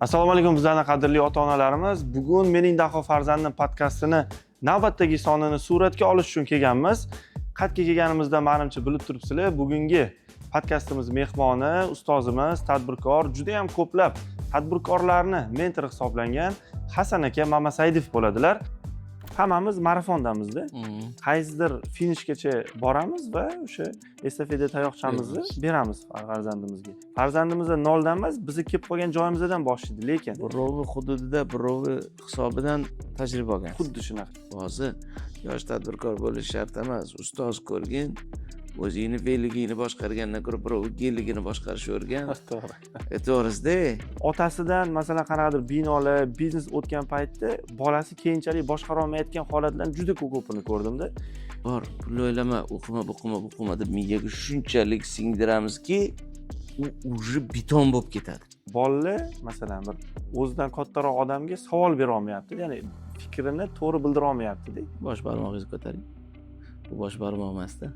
Assalomu alaykum bizlarning qadrli ota-onalarimiz. Bugun Mening daho farzandim podkastini navbatdagi sonini suratga olish uchun kelganmiz. Qayerga kelganimizda menimcha bilib turibsizlar. Bugungi podkastimiz mehmoni ustozimiz, tadbirkor, juda ham ko'plab tadbirkorlarni mentor hisoblangan Hasan aka Mamasaidov bo'ladilar. Hammamiz marafondamizda. Qaysidir finishgacha boramiz va o'sha estafeta tayoqchamizni beramiz farzandimizga. Farzandimizda noldan emas, bizni kelib qolgan joyimizdan boshlaydi, lekin birovi hududida, birovi hisobidan tajriba olgan. xuddi shunaqa. Hozir yosh tadbirkor bo'lish shart emas. Ustoz ko'rgin, o'zingni velligingni boshqargandan ko'ra birovi gelligini boshqarishni o'rgan. To'g'ri. To'g'risida. Otasidan masalan qanaqadir binolar, biznes o'tgan paytda bolasi keyinchalik boshqara olmayotgan holatlarni juda ko'pini ko'rdimda. Bor, pul o'ylama, o'qima deb miyaga shunchalik singdiramizki, u уже beton bo'lib ketadi. Bolalar masalan bir o'zidan kattaroq odamga savol bera olmayapti, ya'ni fikrini to'g'ri bildira olmayapti-da. Bosh barmog'ingizni ko'taring. Bu bosh barmoq emas-da.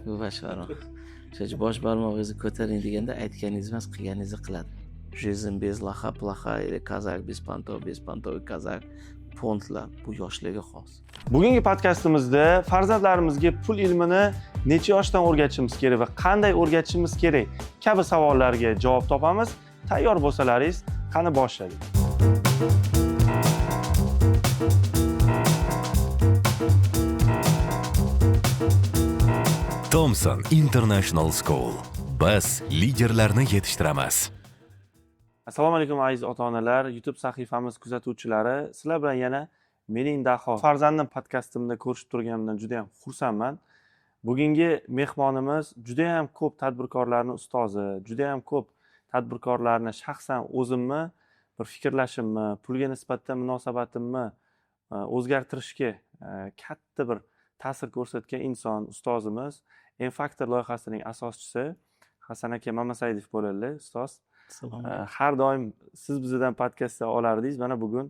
Bu bosh barmoq. Shuning bosh barmog'ingizni ko'taring deganda aytganingiz emas, qilganingizni qiladi. Жизнь без лоха плоха или казак без понтов казак fontlar bu yoshlarga xos. Bugungi podkastimizda farzandlarimizga pul ilmini necha yoshdan o'rgatishimiz kerak va qanday o'rgatishimiz kerak kabi savollarga javob topamiz. Tayyor bo'lsalaringiz, qani boshlaylik. Thomson International School. Biz liderlarni yetishtiramiz. Assalomu alaykum aziz ota-onalar, YouTube sahifamiz kuzatuvchilari. Sizlar bilan yana Mening daho farzandim podkastimda ko'rishib turganimdan juda ham xursandman. Bugungi mehmonimiz juda ham ko'p tadbirkorlarning ustozi, juda ham ko'p tadbirkorlarni shaxsan o'zimni bir fikrlashimni, pulga nisbatan munosabatimni o'zgartirishga katta bir ta'sir ko'rsatgan inson ustozimiz, M-Factor loyihasining asoschisi Hasan aka Mamasaidov bo'ladilar. Ustoz, har doim siz bizdan podkastda olardingiz. Mana bugun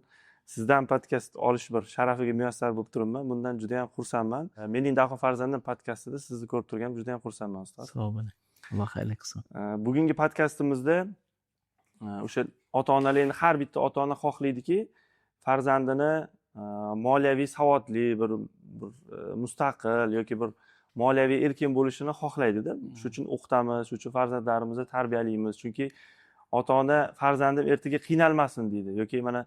sizdan podkast olish bir sharafiga muyassar bo'lib turibman. Bundan juda ham xursandman. Mening daho farzandim podkastida sizni ko'rib turganim juda ham xursandman, ustoz. Sog' bo'ling. Alloh xayrli qilsin. Bugungi podkastimizda o'sha ota-onalarning har bitta ota-ona xohlaydiki, farzandini moliyaviy savodli, bir mustaqil yoki bir moliyaviy erkin bo'lishini xohlaydi-da. Shuning uchun o'qitamiz, shuning uchun farzandlarimizni tarbiyalaymiz. Chunki ota-ona farzandim ertaga qiynalmasin deydi. Yoki mana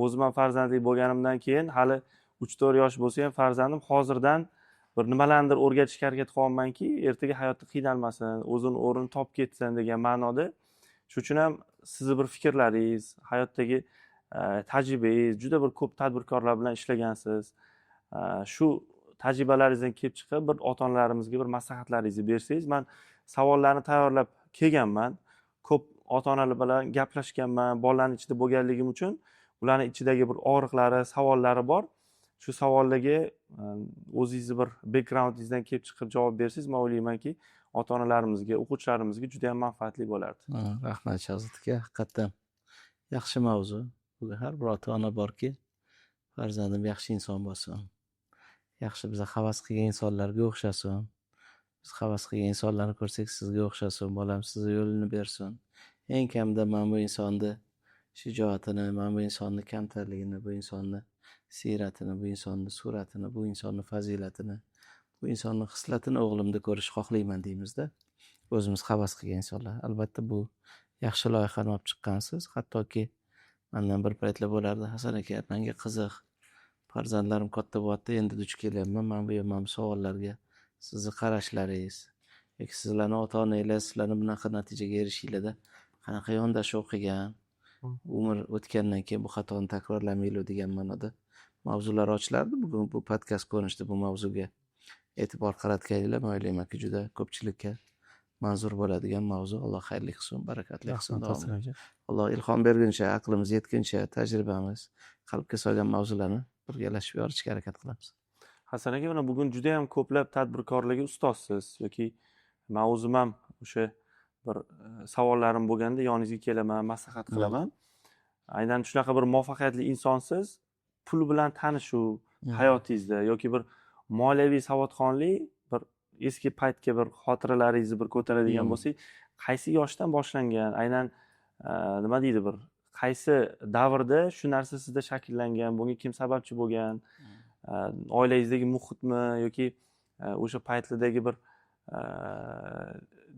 o'zim ham farzandli bo'lganimdan keyin hali 3-4 yosh bo'lsa ham farzandim hozirdan bir nimalarnidir o'rgatishga harakat qilyapmanki, ertaga hayotda qiynalmasin, o'zini o'rnini topib ketsin degan ma'noda. Shuning uchun ham sizni bir fikrlaringiz, hayotdagi tajribangiz, juda bir ko'p tadbirkorlar bilan ishlagansiz. Shu tajribalaringizdan kelib chiqib bir ota-onalarimizga bir maslahatlaringizni bersangiz, men savollarni tayyorlab kelganman. Ko'p ota-onalar bilan gaplashganman, bolalarning ichida bo'lganligim uchun ularning ichidagi bir og'riqlari, savollari bor. Shu savollarga o'zingizni bir backgroundingizdan kelib chiqib javob bersangiz, men o'ylaymanki, ota-onalarimizga, o'quvchilarimizga juda ham manfaatli bo'lardi. Rahmat Shahzod aka, haqiqatan yaxshi mavzu. Bu har bir ota-ona borki, farzandim yaxshi inson bo'lsin. Yaxshi biza havas qilgan insonlarga o'xshasin. Biz havas qilgan insonlarni ko'rsak, sizga o'xshasin, bolam sizga yo'lini bersin. Eng kamida men bu insonni shijoatini, men bu insonni kamtarligini, bu insonni siyratini, bu insonni suratini, bu insonni fazilatini, bu insonni xislatini o'g'limda ko'rish xohlayman deymizda. O'zimiz havas qilgan insonlar. Albatta bu yaxshi loyihani olib chiqqansiz. Hattoki mendan bir paytlar bo'lardi, Hasan aka, menga qiziq. Farzandlarim katta bo'lyapti, endi duch kelyapman. Men bu savollarga sizni qarashlaringiz yoki sizlarning ota-onanglar sizlarni bunaqa natijaga erishinglarda qanaqa yondashib o'qigan, umr o'tgandan keyin bu xatoni takrorlamaylik degan ma'noda mavzular ochilardi. Bugun bu podkast ko'rinishida bu mavzuga e'tibor qaratganinglar, men o'ylaymanki juda ko'pchilikka manzur bo'ladigan mavzu. Alloh xayrli qilsin, barakatli qilsin. Alloh ilhom berguncha, aqlimiz yetguncha, tajribamiz qalbga solgan mavzularni birgalashib yoritishga harakat qilamiz. Hasan aka, mana bugun juda ham ko'plab tadbirkorlarga ustozsiz yoki men o'zim ham o'sha bir savollarim bo'lganda yoningizga kelaman, maslahat qilaman. Aynan shunaqa bir muvaffaqiyatli insonsiz. Pul bilan tanishuv hayotingizda yoki bir moliyaviy savodxonlik, bir eski paytga bir xotiralaringizni bir ko'taradigan bo'lsak, qaysi yoshdan boshlangan? Aynan nima deydi, bir qaysi davrda shu narsa sizda shakllangan, bunga kim sababchi bo'lgan, oilangizdagi muhitmi yoki o'sha paytlardagi bir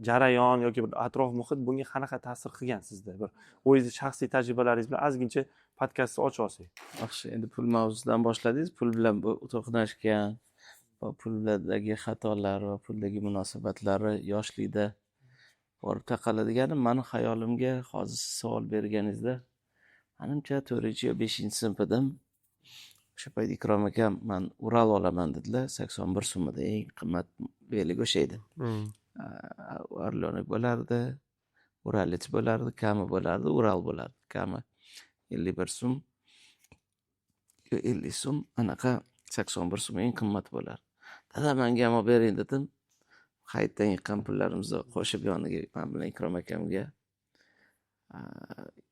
jarayon yoki bir atrof muhit bunga qanaqa ta'sir qilgan sizda? Bir o'zingizni shaxsiy tajribalaringiz bilan ozgincha podkastni ochib olsak. Yaxshi, endi pul mavzusidan boshladingiz. Pul bilan to'qnashgan va puldagi xatolar va puldagi munosabatlari yoshlikda borib taqaladigani mani xayolimga hozir siz savol berganingizda menimcha 4 yo 5 sinf edim. O'sha payt Ikrom akam man Ural olaman dedilar. 81 so'm edi. Eng qimmat belik o'sha edi. Orlenik bo'lardi, Uralets bo'lardi, Kama bo'lardi, Ural bo'lardi. Kama 51 so'm, 50 so'm, anaqa 81 so'm eng qimmat bo'lardi. Dada menga ham olib bering dedim. Hayitdan yiqqan pullarimizni qo'shib yoniga men bilan Ikrom akamga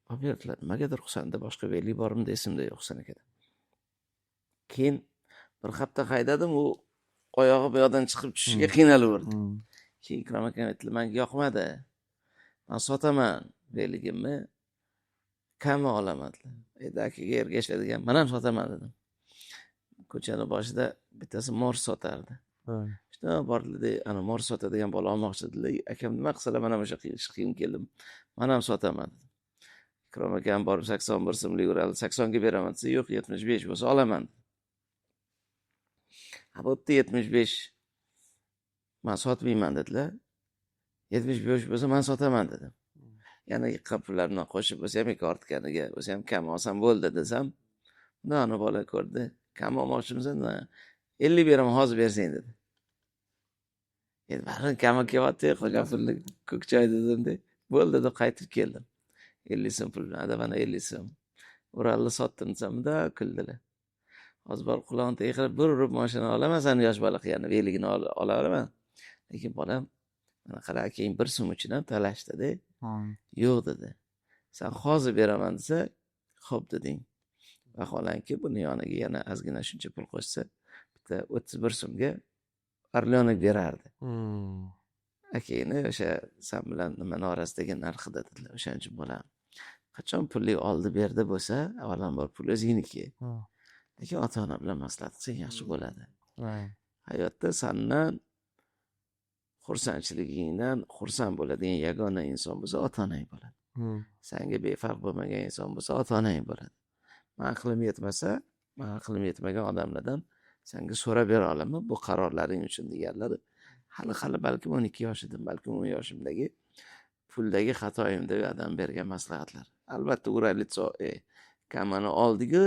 olib berdilar. Nimagadir Husan'da boshqa belik bormi esimda yo'q Husan akada. Keyin bir hafta haydadim, u oyog'i bu yoqdan chiqib tushishiga qiynalaverdi. Keyin Ikrom akam aytdilar, menga yoqmadi. Men sotaman beligimni, Kama olaman dedilar. Endi akaga ergashadigan, men ham sotaman dedim. Ko'chani boshida bittasi mor sotardi. Shuna bordi, ana mor sotadigan bola olmoqchi dedilar. Akam nima qilsalar men ham o'sha qiyin keldim. Men ham sotaman dedim. Ikrom akam borib 81 so'mlik Ural 80 ga beraman desa, yo'q 75 bo'lsa olaman. Bo'pti 75 men sotmayman dedilar. 75 bo'lsa men sotaman dedim. Yana yiqqan pullarni qo'shib bo'lsa ham ortganiga, bo'lsa ham kam olsam bo'ldi desam, buni bola ko'rdi. Kam olmoqchimisan, 50 beraman, hozir bersang dedi. Endi baribir kama kelyapti, qolgan pulni ko'k choy dedim-da. Bo'ldi deb qaytib keldim. 50 so'm pul bilan, mana 50 so'm. Uralni sotdim desamda kuldilar. Hozir bor qulog'ini tegib bir urib mashina olaman, sen yosh bola yana beligini ola olaman. Lekin bolam mana qara keyin 1 so'm uchun ham talashdi-da. Yo'q dedi. Sen hozir beraman desa, xo'p deding. Vaholanki buni yoniga yana ozgina shuncha pul qo'shsa, bitta 31 so'mga Orlenik berardi. Akayni o'sha sen bilan nima norasidagi narxida dedilar. O'shaning uchun bolam qachon pulli oldi berdi bo'lsa, avvalambor pul o'zingniki. Lekin ota-ona bilan maslahat qilsang yaxshi bo'ladi. Hayotda sendan xursandchiligingdan xursand bo'ladigan yagona inson bo'lsa ota-onang bo'ladi. Senga befarq bo'lmagan inson bo'lsa ota-onang bo'ladi. Men aqlim yetmasa, men aqlim yetmagan odamlardan senga so'rab bera olaman bu qarorlaring uchun deganlar. Hali balki 12 yosh edim, balki 10 yoshimdagi puldagi xatoyimda adam bergan maslahatlar. Albatta Uralitso Kamani oldigu,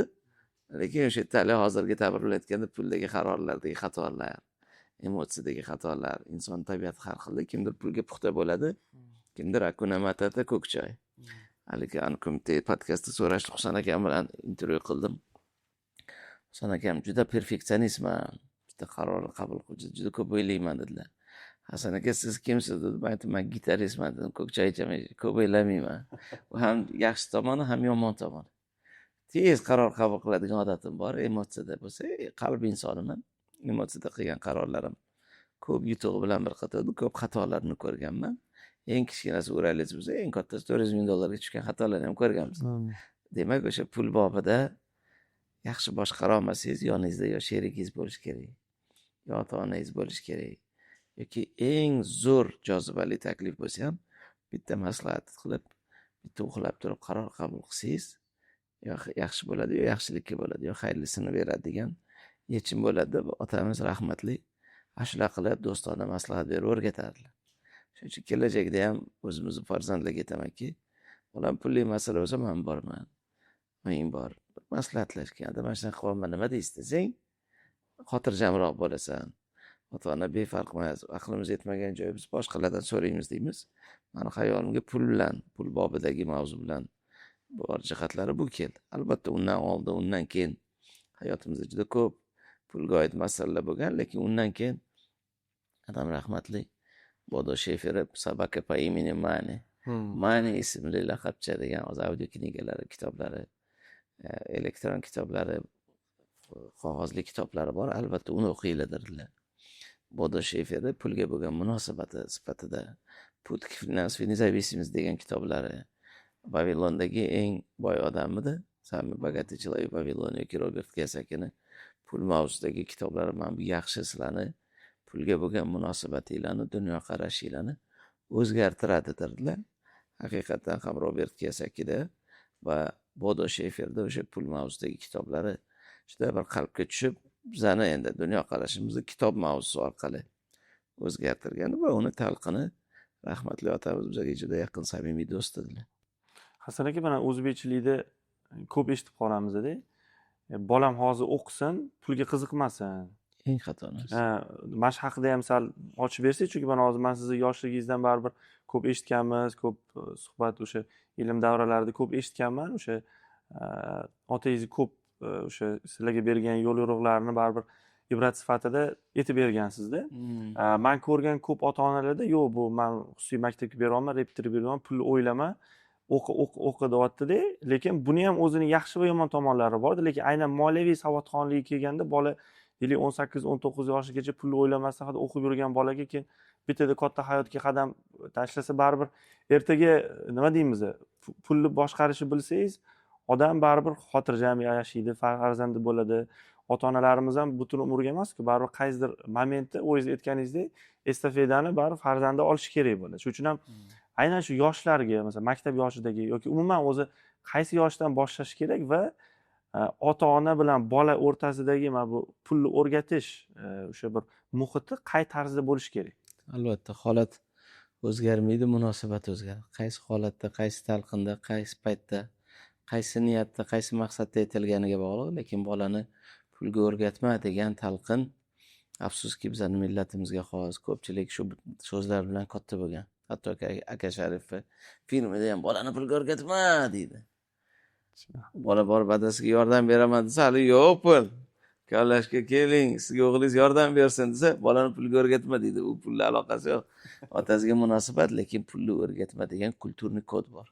lekin o'sha yerda hozirgi ta'bir bilan aytganda puldagi qarorlardagi xatolar, emotsiyadagi xatolar, inson tabiati har xil. Kimdir pulga puxta bo'ladi, kimdir akuna matata ko'k choy. Haligi Ankumte podkastda so'rashdi, Husan akam bilan intervyu qildim. Husan akam juda perfeksionistman, bitta qaror qabul qiluvchi, juda ko'p o'ylayman dedilar. Hasan aka siz kimsiz dedi. Men aytdim, men gitaristman dedim. Ko'k choy ichaman, ko'p o'ylamayman. Bu ham yaxshi tomoni, ham yomon tomoni. Tez qaror qabul qiladigan odatim bor, emotsiyada bo'lsa, qalb insoniman. Emotsiyada qilgan qarorlarim ko'p yutuq bilan bir qatorda ko'p xatolarni ko'rganman. Eng kichkinasi Uralets bo'lsa, eng kattasi $400,000 tushgan xatolarni ham ko'rganmiz. Demak, o'sha pul bobida yaxshi boshqara olmasangiz, yoningizda yo sherigingiz bo'lishi kerak, yo ota-onangiz bo'lishi kerak. Yoki eng zo'r jozibali taklif bo'lsa ham bitta maslahat qilib, bitta uxlab turib qaror qabul qilsangiz, yo yaxshi bo'ladi, yo yaxshilikka bo'ladi, yo xayrlisini beradi degan yechim bo'ladi deb otamiz rahmatli ashula qilib do'stona maslahat berib o'rgatardilar. Shuning uchun kelajakda ham o'zimizni farzandlarga aytamanki, bolam pulli masala bo'lsa men borman. Men bor. Maslahatlashgan. Mana shunaqa qilib nima deysiz desang, xotirjamroq bo'lasan. Ota-ona befarq emas, aqlimiz yetmagan joy biz boshqalardan so'raymiz deymiz. Meni xayolimga pul bilan, pul bobidagi mavzu bilan bor jihatlari bu keldi. Albatta undan oldin, undan keyin hayotimizda juda ko'p pulga oid masalalar bo'lgan, lekin undan keyin adam rahmatli Bodo Sheferov Sabaka po imeni Mani. Mani ismli laqabcha degan audio knigalari, kitoblari, elektron kitoblari, qog'ozli kitoblari bor. Albatta uni o'qiylardilar. Bodo Sheferov pulga bo'lgan munosabati sifatida Put finans nезависимость degan kitoblari, Vavilondagi eng boy odam edi. Sami Bogатый человек Vavilon yoki Robert Kiyosakini pul mavzusidagi kitoblari mana bu yaxshi sizlarni pulga bo'lgan munosabatinglarni, dunyoqarashinglarni o'zgartiradi dedilar. Haqiqatan ham Robert Kiyosakida va Bodo Sheferda o'sha pul mavzusidagi kitoblari juda bir qalbga tushib, bizani endi dunyoqarashimizni kitob mavzusi orqali o'zgartirgan va uni talqini rahmatli otamiz bizga juda yaqin samimiy do'st edilar. Hasan aka, mana o'zbekchilikda ko'p eshitib qolamiz-da. Bolam hozir o'qisin, pulga qiziqmasin. Eng xato narsa. Mana shu haqida ham sal ochib bersangiz, chunki mana hozir men sizni yoshligingizdan baribir ko'p eshitganmiz, ko'p suhbat o'sha ilm davralarida ko'p eshitganman. O'sha otangiz ko'p o'sha sizlarga bergan yo'l yo'riqlarni baribir ibrat sifatida aytib bergansizda. Men ko'rgan ko'p ota-onalarda yo'q, bu men xususiy maktabga beryapman, repetitorga beryapman, pulni o'ylama, o'qi deyapti-da. Lekin buni ham o'zining yaxshi va yomon tomonlari bor, lekin aynan moliyaviy savodxonligiga kelganda bola 18-19 yoshgacha pulni o'ylamasdan hali o'qib yurgan bolaga keyin bittada katta hayotga qadam tashlasa baribir ertaga nima deymiz, pulni boshqarishni bilsangiz, odam baribir xotirjam yashaydi, farzandi bo'ladi. Ota-onalarimiz ham butun umrga emas-ku, baribir qaysidir momentda o'zingiz aytganingizdek, estafetani baribir farzandi olishi kerak bo'ladi. Shuning uchun ham aynan shu yoshlarga, masalan, maktab yoshidagi yoki umuman o'zi qaysi yoshdan boshlash kerak va ota-ona bilan bola o'rtasidagi mana bu pulni o'rgatish o'sha bir muhiti qay tarzda bo'lishi kerak? Albatta, holat o'zgarmaydi, munosabat o'zgaradi. Qaysi holatda, qaysi talqinda, qaysi paytda, qaysi niyatda, qaysi maqsadda aytilganiga bog'liq, lekin bolani pulga o'rgatma degan talqin afsuski bizning millatimizga xos. Ko'pchilik shu so'zlar bilan katta bo'lgan. Hatto aka Sharifov filmida ham bolani pulga o'rgatma deydi. Bola borib adasiga yordam beraman desa, hali yo'q pul. Kavlashga keling, sizga o'g'lingiz yordam bersin desa, bolani pulga o'rgatma deydi. U pulga aloqasi yo'q. Otasiga munosabat, lekin pulni o'rgatma degan kulturni kod bor.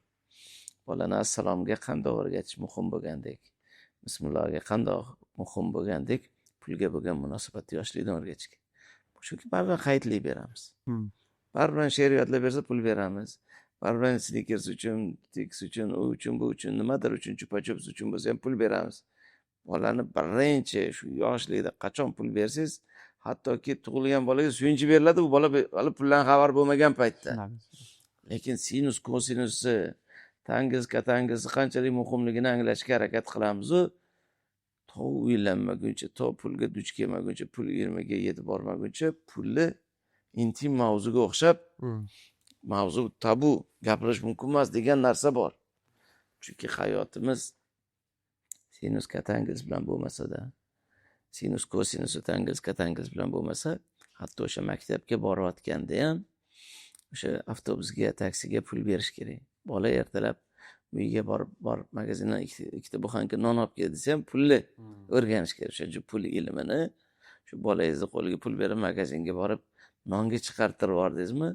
Bolani assalomga qanday o'rgatish muhim bo'lgandek, bismillohga qanday muhim bo'lgandek, pulga bo'lgan munosabatni yoshlikdan o'rgatishga. Chunki baribir qaytlik beramiz. Baribir she'r yodlab bersa pul beramiz. Baribir sneakers uchun, tiks uchun, u uchun, bu uchun, nimadir uchun, chupa-chups uchun bo'lsa ham pul beramiz. Bolani birinchi shu yoshlikda qachon pul bersangiz, hattoki tug'ilgan bolaga suyunchi beriladi, bu bola hali puldan xabar bo'lmagan paytda. Lekin sinus, kosinusi, tangiz, katangiz qanchalik muhimligini anglashga harakat qilamiz. To uylanmaguncha, to pulga duch kelmaguncha, pul ilmiga yetib bormaguncha, pulni intim mavzuga o'xshab, mavzu tabu, gapirish mumkin emas degan narsa bor. Chunki hayotimiz sinus katangiz bilan bo'lmasa-da, sinus kosinus tangiz katangiz bilan bo'lmasa, hatto o'sha maktabga borayotganda ham o'sha avtobusga, taksiga pul berish kerak. Bola ertalab uyga borib magazindan ikkita buxanka non olib kel desa ham pulni o'rganish kerak. O'sha pul ilmini shu bolangizni qo'liga pul berib magazinga borib nonga chiqartirib yubordingizmi,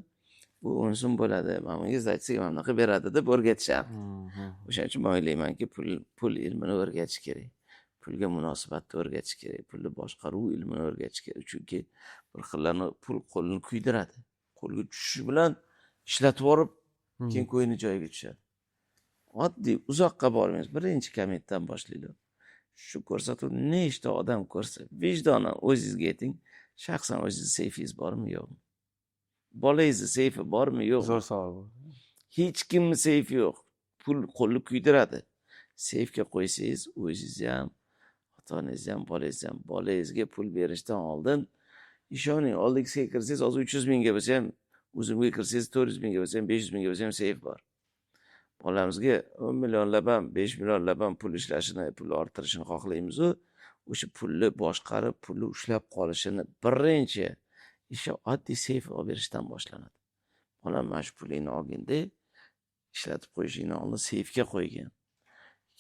bu o'nsin bo'ladi. Mamangiz aytsa, mana bunaqa beradi deb o'rgatishadi. O'shaning uchun men o'ylaymanki, pul ilmini o'rgatish kerak. Pulga munosabatni o'rgatish kerak. Pulni boshqaruv ilmini o'rgatish kerak. Chunki bir xillarni pul qo'lni kuydiradi. Qo'lga tushishi bilan ishlatib yorib, keyin ko'yini joyiga tushadi. Oddiy uzoqqa bormaymiz. Birinchi kommentdan boshlaylik. Shu ko'rsatuvni nechta odam ko'rsa, vijdonan o'zingizga ayting, shaxsan o'zingiz seyfingiz bormi, yo'qmi? Bolangizni seyfi bormi, yo'qmi? Zo'r savol. Hech kimni seyfi yo'q. Pul qo'lni kuydiradi. Seyfga qo'ysangiz, o'zingiz ham, ota-onangiz ham, bolangiz ham, bolangizga pul berishdan oldin ishoning, oldingizga kirsangiz, hozir 300 mingga bo'lsa ham, o'zimga kirsangiz 400 mingga bo'lsa ham, 500 mingga bo'lsa ham seyf bor. Bolamizga 10 millionlab ham, 5 millionlab ham pul ishlashini, pul orttirishini xohlaymiz. O'sha pulni boshqarib, pulni ushlab qolishini birinchi ishi oddiy seyf olib berishdan boshlanadi. Bolam mana shu pulingni olganda, ishlatib qo'yishingni oldin seyfga qo'ygan.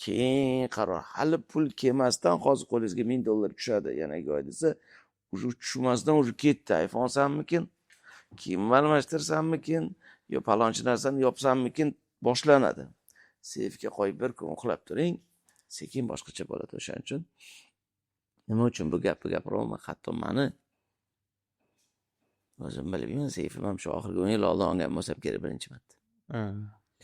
Keyin qaror, hali pul kelmasdan hozir qo'lingizga $1000 tushadi, yana oy desa, uje tushmasdan uje ketdi. iPhone olsammikin, kiyim almashtirsammikin, yo palonchi narsani yopsammikin boshlanadi. Seyfga qo'yib bir kun uxlab turing, sekin boshqacha bo'ladi. O'shaning uchun nima uchun bu gapni gapiraman? Hatto meni o'zim bilmayman, seyfim ham shu oxirgi 10 yil oldin olgan bo'lsam kerak birinchi marta.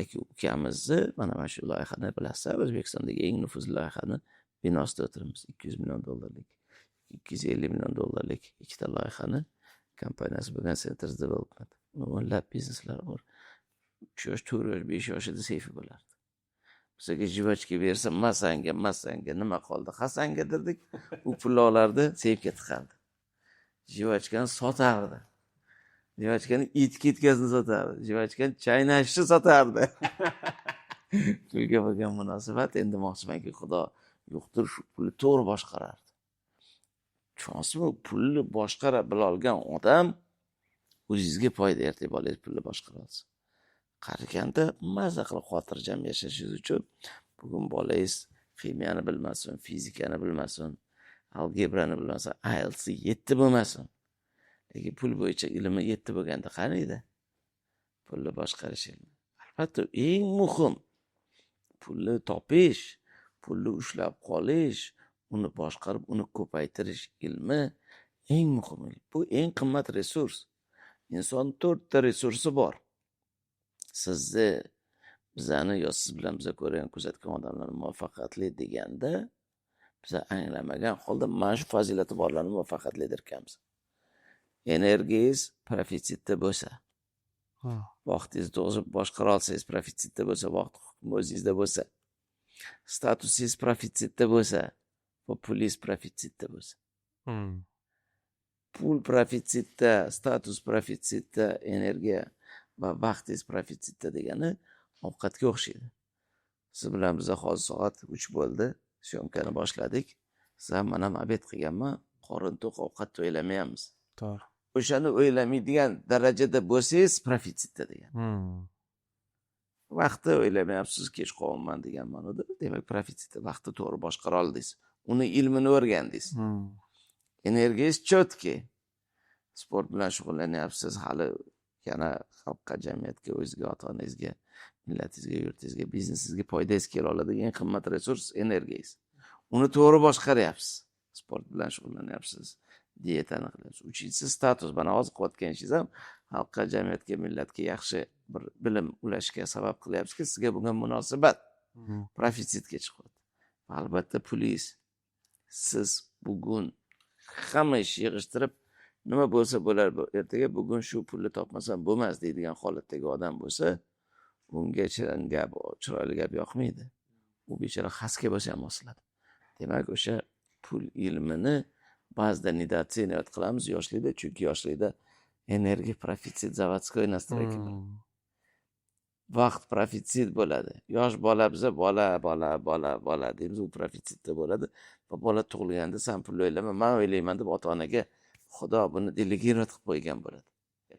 aka ukamizni mana shu loyihani bilasizlar, O'zbekistondagi eng nufuzli loyihani binosida o'tiribmiz. 200 million dollarlik, 250 million dollarlik ikkita loyihani kompaniyasi bo'lgan Centers Development. O'nlab bizneslar bor. 3 yosh, 4 yosh, 5 yoshida seyfi bo'lardi. Bizga jivachka bersa, masanga nima qoldi? Hasanga derdik. U pulni olardi, seyfga tiqardi. Jivachkani sotardi. Jivachkani it-ketkasini sotardi. Jivachkani chaynashni sotardi. Pulga bo'lgan munosabat endi demoqchimanki, Xudo yo'qdir, shu pulni to'g'ri boshqarardi. Tushunasizmi? Pulni boshqara bilolgan odam o'zingizga foyda ertib bolangiz pulni boshqara olsa. Qariganda maza qilib xotirjam yashashingiz uchun bugun bolangiz ximiyani bilmasin, fizikani bilmasin, algebrani bilmasin, IELTS 7 bo'lmasin. Lekin pul bo'yicha ilmi 7 bo'lganda qaniydi? Pulni boshqarish ilmi. Albatta eng muhim pulni topish, pulni ushlab qolish, uni boshqarib, uni ko'paytirish ilmi eng muhim ilm. Bu eng qimmat resurs. Inson 4 ta resursi bor. Sizni, bizani yo siz bilan biza ko'rgan, kuzatgan odamlar muvaffaqiyatli deganda, biz anglamagan holda mana shu fazilati borlarni muvaffaqiyatli derkanmiz. Energiyangiz profitsitda bo'lsa, vaqtingizni to'g'ri boshqara olsangiz, profitsitda bo'lsa, vaqt hukmi o'zingizda bo'lsa, statusingiz profitsitda bo'lsa, va pulingiz profitsitda bo'lsa. Pul profitsitda, status profitsitda, energiya va vaqtingiz profitsitda degani ovqatga o'xshaydi. Siz bilan biza hozir soat 3 bo'ldi, syomkani boshladik. Siz ham mana obed qilganman, qorin to'q ovqat o'ylamayapmiz. To'g'ri. O'shani o'ylamaydigan darajada bo'lsangiz profitsitda degan. Vaqtni o'ylamayapsiz, kech qolman degan ma'noda. Demak, profitsitda vaqtni to'g'ri boshqara oldingiz. Uni ilmini o'rgandingiz. Energiyangiz chotki. Sport bilan shug'ullanyapsiz, hali yana xalqqa, jamiyatga, o'zingizga, ota-onangizga, millatingizga, yurtingizga, biznesingizga foydangiz kela oladigan eng qimmat resurs energiyangiz. Uni to'g'ri boshqaryapsiz. Sport bilan shug'ullanyapsiz, diyetani qilyapsiz. Uchinchisi status. Mana hozir qilayotgan ishingiz ham xalqqa, jamiyatga, millatga yaxshi bir bilim ulashga sabab qilyapsizki, sizga bo'lgan munosabat profitsitga chiqadi. Albatta pulingiz. Siz bugun hamma ishni yig'ishtirib, nima bo'lsa bo'lar, ertaga bugun shu pulni topmasam bo'lmas deydigan holatdagi odam bo'lsa, unga gap, chiroyli gap yoqmaydi. U bechora xasga bo'lsa ham osiladi. Demak, o'sha pul ilmini ba'zida недооценивать qilamiz yoshlikda, chunki yoshlikda energiya profitsit zavodskoy nastroyka. Vaqt profitsit bo'ladi. Yosh bola biza bola deymiz, u profitsitda bo'ladi. Va bola tug'ilganda sen pul o'ylama, men o'ylayman deb ota-onaga Xudo buni delegirat qilib qo'ygan bo'ladi.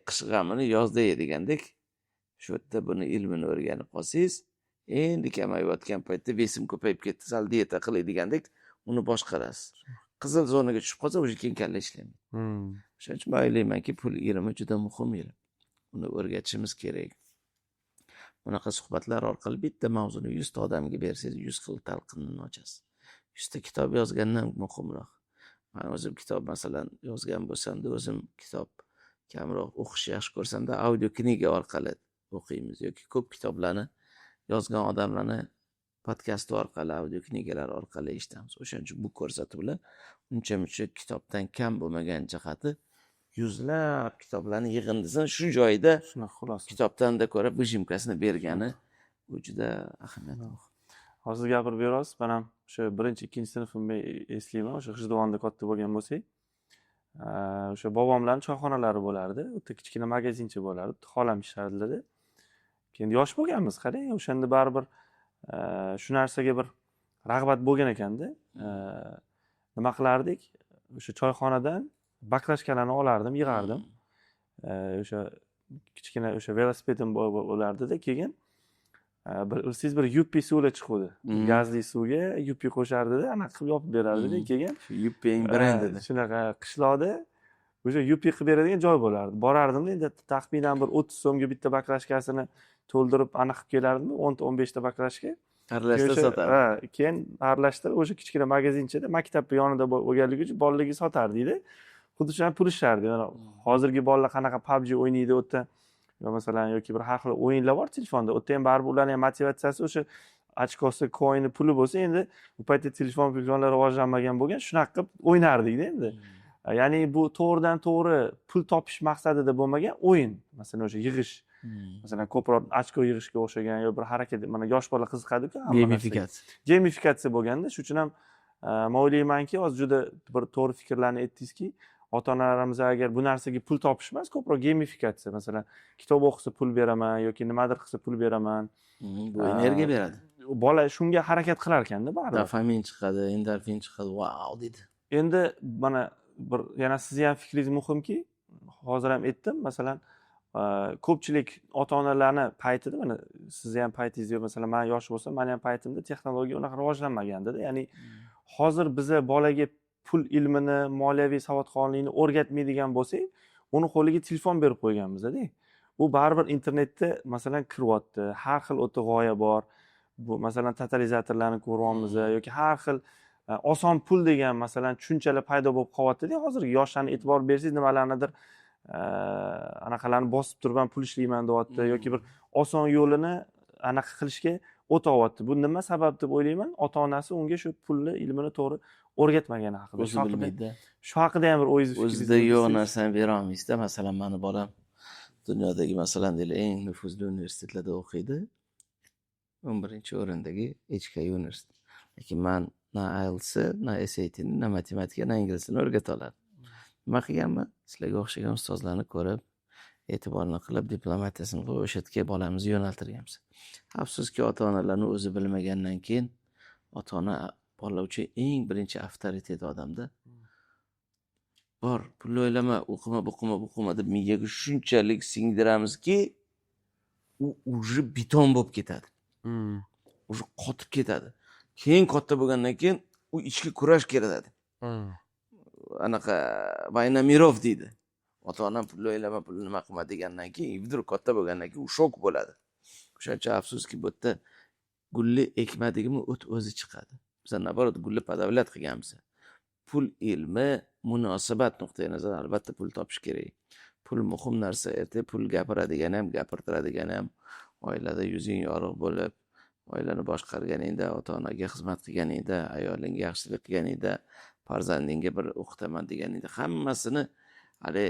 Qish g'amini yozda ye degandek, shu yerda buni ilmini o'rganib qolsangiz, endi kamayotgan paytda besim ko'payib ketdi, sal dieta qilay degandek, uni boshqarasiz. Qizil zonaga tushib qolsa, o'sha keyin kalla ishlamaydi. Shuning uchun men o'ylaymanki, pul ilmi juda muhim ilm. Uni o'rgatishimiz kerak. Bunaqa suhbatlar orqali bitta mavzuni 100 ta odamga bersangiz, 100 xil talqinni ochasiz. 100 ta kitob yozgandan muhimroq. Men o'zim kitob masalan yozgan bo'lsam-da, o'zim kitob kamroq o'qishni yaxshi ko'rsam-da, audio kniga orqali o'qiymiz yoki ko'p kitoblarni yozgan odamlarni podkast orqali, audio knigalar orqali eshitamiz. O'shaning uchun bu ko'rsatuvlar uncha-muncha kitobdan kam bo'lmagan jihati yuzlab kitoblarni yig'indisini shu joyda kitobdan-da ko'ra bijimkasini bergani bu juda ahamiyatli. Hozir gapirib berasiz. Men ham o'sha 1-2 sinfimda eslayman, o'sha G'ijduvonda katta bo'lgan bo'lsak, o'sha bobomlarning choyxonalari bo'lardi, o'ta kichkina magazincha bo'lardi, xolam ishlardilar. Keyin yosh bo'lganmiz, qarang, o'shanda baribir shu narsaga bir rag'bat bo'lgan ekanda. Nima qilardik? O'sha choyxonadan baklashkalarni olardim, yig'ardim. O'sha kichkina o'sha velosipedim bo'lardi-da, keyin siz bir yuppi suvga chiqdi. Gazli suvga yuppi qo'shardida, anaqa qilib yopib berardi-da, keyin yuppining brendi. Shunaqa qishloqda o'sha yuppi qilib beradigan joy bo'lardi. Borardim, endi taxminan bir 30 so'mga bitta baklashkasini to'ldirib aniq qilib kelardim, 10-15 ta baklashka. Aralashtirib sotardi. Keyin aralashtirib o'sha kichkina magazinchada maktab yonida bo'lganligi uchun bolalarga sotardi-da. Xuddi shuni pulishardi. Hozirgi bolalar qanaqa PUBG o'ynaydi, o'tda yo masalan yoki bir har xil o'yinlar bor telefonda. U yerda ham baribir ularning ham motivatsiyasi o'sha ochkosi, koini, puli bo'lsa, endi u paytda telefonlar rivojlanmagan bo'lgan, shunaqa qilib o'ynardikda endi. Ya'ni bu to'g'ridan to'g'ri pul topish maqsadida bo'lmagan o'yin. Masalan, o'sha yig'ish, masalan, ko'proq ochko yig'ishga o'xshagan yo bir harakat, mana yosh bola qiziqadi-ku hamma narsaga. Gamifikatsiya. Gamifikatsiya bo'lganda, shuning uchun ham men o'ylaymanki, hozir juda bir to'g'ri fikrlarni aytdingizki, ota-onalarimiz agar bu narsaga pul topish emas, ko'proq gamifikatsiya, masalan, kitob o'qisa pul beraman yoki nimadir qilsa pul beraman. Bu energiya beradi. Bola shunga harakat qilar ekanda baribir. Dopamin chiqadi, endorfin chiqadi, wow deydi. Endi mana bir yana sizni ham fikringiz muhimki, hozir ham aytdim, masalan, ko'pchilik ota-onalarni paytida, mana sizni ham paytingizda, masalan, men yosh bo'lsam, meni ham paytimda texnologiya unaqa rivojlanmagandi-da. Ya'ni hozir biza bolaga pul ilmini, moliyaviy savodxonlikni o'rgatmaydigan bo'lsak, uni qo'liga telefon berib qo'yganmiz-da. U baribir internetda masalan kiryapti, har xil o'ta g'oya bor. Bu masalan totalizatorlarni ko'ryapmiz yoki har xil oson pul degan masalan tushunchalar paydo bo'lib qolyapti-da. Hozirgi yoshlarni e'tibor bersangiz, nimalarnidir anaqalarni bosib turib ham pul ishlayman deyapti yoki bir oson yo'lini anaqa qilishga o'tyapti. Bu nima sabab deb o'ylayman? Ota-onasi unga shu pulni ilmini to'g'ri o'rgatmagani haqida. O'zi bilmaydi. Shu haqida ham bir o'zingiz O'zida yo'q narsani bera olmaysiz-da. Masalan, meni bolam dunyodagi masalan deylik eng nufuzli universitetlarda o'qiydi. 11-o'rindagi HK universitet. Lekin men na IELTS, na SAT, na matematika, na inglizini o'rgata oladim. Nima qilganman? Sizlarga o'xshagan ustozlarni ko'rib, e'tiborni qilib, diplomatiyasini qilib, o'sha yerga bolamizni yo'naltirganmiz. Afsuski, ota-onalarni o'zi bilmagandan keyin ota-ona bola uchun eng birinchi avtoritet odamda. Bor, pul o'ylama, o'qima deb miyaga shunchalik singdiramizki, u уже beton bo'lib ketadi. Уже qotib ketadi. Keyin katta bo'lgandan keyin u ichki kurash kerak. Anaqa Vaynamirov deydi. Ota-onam pul o'ylama, pul nima qilma degandan keyin, vdruг katta bo'lgandan keyin u shok bo'ladi. O'shancha afsuski bu yerda gulli ekmadigimi o't o'zi chiqadi. Biz naborot gulli podavlat qilganmiz. Pul ilmi munosabat nuqtai nazar albatta pul topish kerak. Pul muhim narsa. Erta pul gapiradigan ham, gapirtiradigan ham, oilada yuzing yorug' bo'lib, oilani boshqarganingda, ota-onaga xizmat qilganingda, ayolingga yaxshilik qilganingda, farzandingga bir o'qitaman deganingda hammasini hali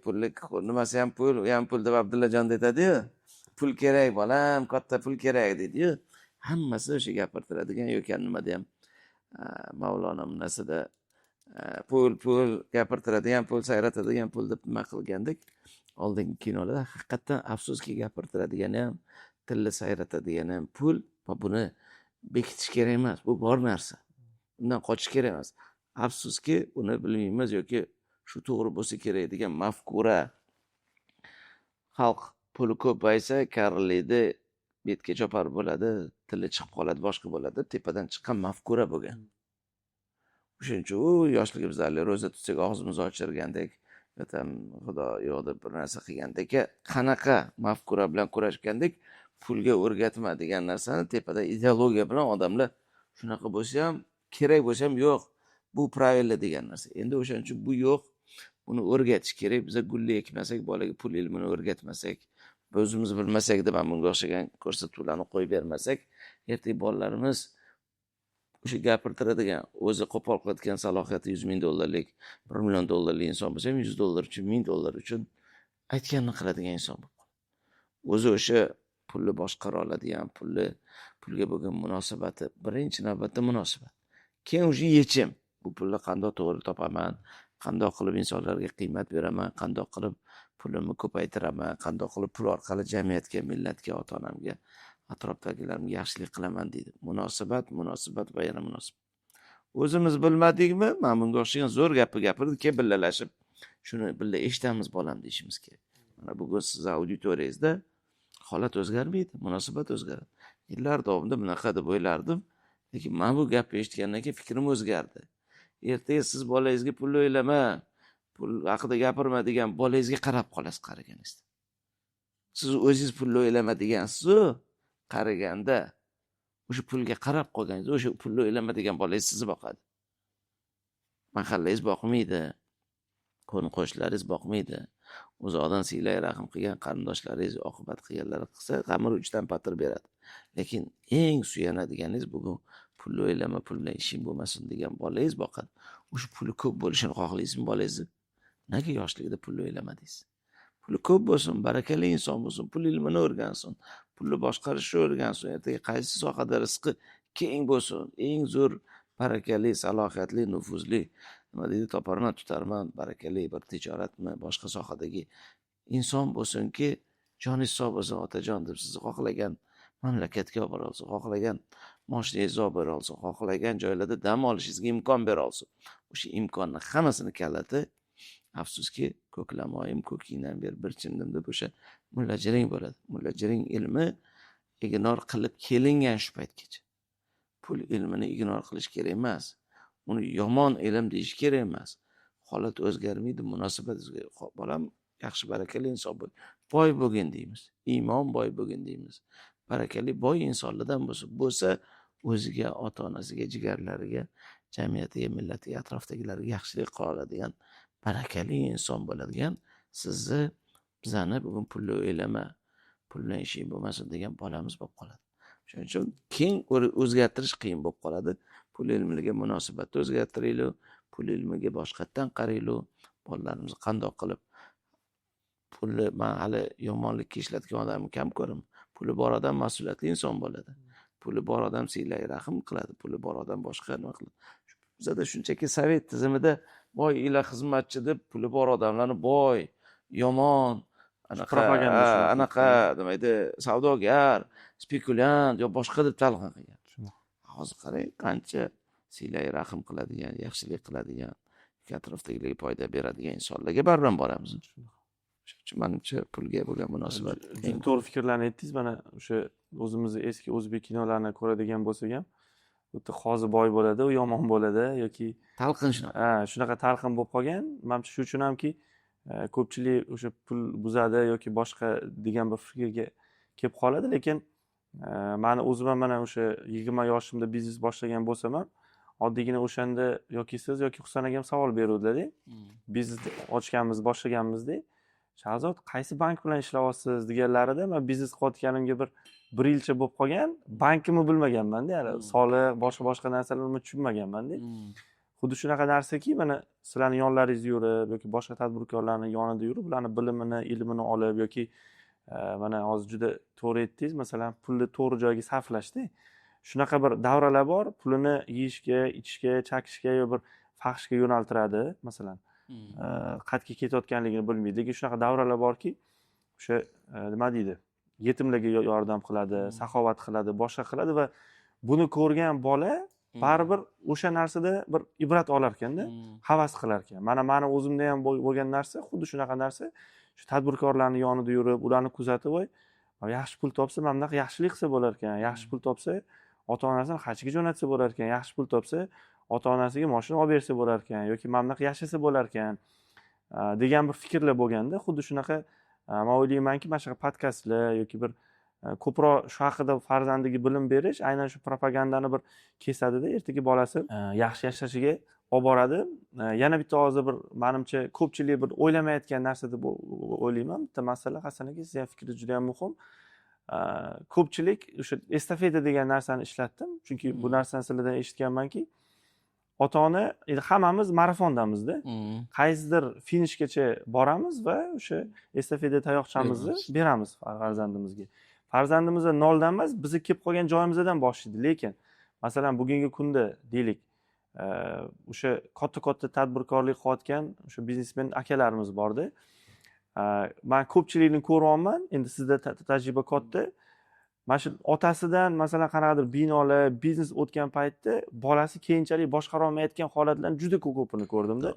pulli nimasi ham pul deb Abdullajon aytadi-yu. Pul kerak bolam, katta pul kerak deydi-yu. Hammasi o'sha gapirtiradigan yoki nimada ham Mavlono nasida pul gapirtiradigan, pul sayratadigan pul deb nima qilgandik. Oldingi kinolarda haqiqatan afsuski gapirtiradigan ham, tilni sayratadigan ham pul va buni bekitish kerak emas. Bu bor narsa. Undan qochish kerak emas. Afsuski uni bilmaymiz yoki shu to'g'ri bo'lsa kerak degan mafkura. Xalq puli ko'paysa, karlaydi, betga chopar bo'ladi, tili chiqib qoladi, boshqa bo'ladi, tepadan chiqqan mafkura bo'lgan. O'shuning uchun u yoshligimizda ro'za tutsak og'zimizni ochirgandek, yotam xudo yo'q deb bir narsa qilgandek, qanaqa mafkura bilan kurashgandek, pulga o'rgatma degan narsani tepada ideologiya bilan odamlar shunaqa bo'lsa ham, kerak bo'lsa ham yo'q, bu правильно degan narsa. Endi o'shaning uchun bu yo'q, buni o'rgatish kerak. Biz gulli ekmasak, bolaga pul ilmini o'rgatmasak, o'zimiz bilmasak deb bunga o'xshagan ko'rsatuvlarni qo'yib bermasak, ertaga bolalarimiz o'sha gapirtiradigan, o'zi qo'pol qiladigan salohiyati $100,000, $1 million inson bo'lsa ham $100 uchun, $1,000 uchun aytganini qiladigan inson bo'lib qoladi. O'zi o'sha pulni boshqara oladigan, pulga bo'lgan munosabati, birinchi navbatda munosabat. Keyin o'sha yechim. Bu pulni qanday to'g'ri topaman, qanday qilib insonlarga qiymat beraman, qanday qilib pulimni ko'paytiraman, qanday qilib pul orqali jamiyatga, millatga, ota-onamga, atrofdagilarimga yaxshilik qilaman deydi. Munosabat va yana munosabat. O'zimiz bilmadikmi, mana bunga o'xshagan zo'r gapni gapirdik, keyin billalashib, shuni birga eshitamiz bolam deyishimiz kerak. Mana bugun siz auditoriyangizda holat o'zgarmaydi, munosabat o'zgaradi. Yillar davomida bunaqa deb o'ylardim, lekin men bu gapni eshitgandan keyin fikrim o'zgardi. Ertaga siz bolangizga pul o'ylama, pul haqida gapirma degan bolangizga qarab qolasiz qaraganingizda. Siz o'zingiz pul o'ylama degansiz-ku, qaraganda o'sha pulga qarab qolganingizda o'sha pul o'ylama degan bolangiz sizni boqadi. Mahallangiz boqmaydi, qo'ni-qo'shnilaringiz boqmaydi, uzoqdan siylay rahm qilgan qarindoshlaringiz oqibat qilganlar qilsa, qamir uchdan patir beradi. Lekin eng suyanadiganingiz bugun pulni o'ylama, puldan ishing bo'lmasin degan bolangiz boqadi. O'sha puli ko'p bo'lishini xohlaysizmi bolangizni? Nega yoshligida pulni o'ylamadingiz? Puli ko'p bo'lsin, barakali inson bo'lsin, pul ilmini o'rgansin, pulni boshqarishni o'rgansin, ertaga qaysi sohada rizqi keng bo'lsin, eng zo'r barakali, salohiyatli, nufuzli, nima deydi, toparman, tutarman, barakali bir tijoratmi, boshqa sohadagi inson bo'lsinki, joningiz sog' bo'lsin, otajon deb sizni xohlagan mamlakatga olib bora olsin, xohlagan moshinangizni olib bera olsin, xohlagan joylarda dam olishingizga imkon bera olsin. O'sha imkonni hammasini kaliti, afsuski, ko'klamoyim ko'kingdan ber bir chindim deb o'sha mullajiring bo'ladi. Mullajiring ilmi ignor qilib kelingan shu paytgacha. Pul ilmini ignor qilish kerak emas. Uni yomon ilm deyish kerak emas. Holat o'zgarmaydi, munosabat o'zgarmaydi. Bolam yaxshi barakali inson bo'l. Boy bo'lgin deymiz. Iymon boy bo'lgin deymiz. Barakali boy insonlardan bo'lsa, o'ziga, ota-onasiga, jigarlariga, jamiyatiga, millatiga, atrofdagilarga yaxshilik qila oladigan barakali inson bo'ladigan, sizni bizani bugun pulni o'ylama, puldan ishing bo'lmasin degan bolamiz bo'lib qoladi. Shuning uchun keng o'zgartirish qiyin bo'lib qoladi. Pul ilmiga munosabatni o'zgartiraylik, pul ilmiga boshqatdan qaraylik. Bolalarimizni qandoq qilib pulni, men hali yomonlikka ishlatgan odamni kam ko'raman. Puli bor odam mas'uliyatli inson bo'ladi. Puli bor odam siylay rahm qiladi, puli bor odam boshqa nima qiladi. Bizda shunchaki sovet tizimida boy ila xizmatchi deb puli bor odamlarni boy, yomon, anaqa demaydi, savdogar, spekulyant yo boshqa deb talqin qilgan. Hozir qarang, qancha siylay rahm qiladigan, yaxshilik qiladigan, atrofdagilarga foyda beradigan insonlarga baribir boramiz. Menimcha pulga bo'lgan munosabat. To'g'ri fikrlarni aytdingiz. Mana o'sha o'zimizni eski o'zbek kinolarini ko'radigan bo'lsak ham, o'ta qozi boy bo'ladi, u yomon bo'ladi yoki Talqin shunaqa. Shunaqa talqin bo'lib qolgan. Menimcha shu uchun hamki ko'pchilik o'sha pul buzadi yoki boshqa degan bir fikrga kelib qoladi. Lekin meni o'zim ham mana o'sha 20 yoshimda biznes boshlagan bo'lsam ham, oddiygina o'shanda yoki siz yoki Husan akam savol beruvdilar-da. Biznes ochganmiz, boshlaganmizda, Shahzod, qaysi bank bilan ishlayapsiz deganlarida, men biznes qilayotganimga bir yilcha bo'lib qolgan, bankimni bilmaganman-da, ya'ni soliq, boshqa narsalarni tushunmaganman-da. Xuddi shunaqa narsaki, mana sizlarning yonlaringizda yurib yoki boshqa tadbirkorlarning yonida yurib, ularning bilimini, ilmini olib yoki mana hozir juda to'g'ri aytdingiz, masalan, pulni to'g'ri joyga sarflashda. Shunaqa bir davralar bor, pulini yeyishga, ichishga, chakishga yo bir fahshga yo'naltiradi, masalan. Qayerga ketayotganligini bilmaydi. Lekin shunaqa davralar borki, o'sha nima deydi, yetimlarga yordam qiladi, saxovat qiladi, boshqa qiladi va buni ko'rgan bola baribir o'sha narsada bir ibrat olar ekanda, havas qilar ekan. Mani o'zimda ham bo'lgan narsa, xuddi shunaqa narsa. Shu tadbirkorlarning yonida yurib, ularni kuzatib, voy, yaxshi pul topsa, mana bunaqa yaxshilik qilsa bo'lar ekan. Yaxshi pul topsa, ota-onasini hajga jo'natsa bo'lar ekan. Yaxshi pul topsa, ota-onasiga mashina olib bersa bo'lar ekan yoki mana bunaqa yashasa bo'lar ekan degan bir fikrlar bo'lganda, xuddi shunaqa men o'ylaymanki, mana shu podkastlar yoki bir ko'proq shu haqida farzandiga bilim berish aynan shu propagandani bir kesadida, ertaga bolasi yaxshi yashashiga olib boradi. Yana bitta hozir bir menimcha ko'pchilik bir o'ylamayotgan narsa deb o'ylayman. Bitta masala, Hasan aka, sizning fikringiz juda ham muhim. Ko'pchilik o'sha estafeta degan narsani ishlatdim, chunki bu narsani sizlardan eshitganmanki, ota-ona hammamiz marafondamizda. Qaysidir finishgacha boramiz va o'sha estafeta tayoqchamizni beramiz farzandimizga. Farzandimizga noldan emas, bizni kelib qolgan joyimizdan boshlaydi. Lekin masalan bugungi kunda deylik, o'sha katta tadbirkorlik qilayotgan o'sha biznesmen akalarimiz borda. Men ko'pchilikni ko'ryapman. Endi sizda tajriba katta. Mana shu otasidan masalan qanaqadir binolar, biznes o'tgan paytda bolasi keyinchalik boshqara olmayotgan holatlarni juda ko'pini ko'rdimda.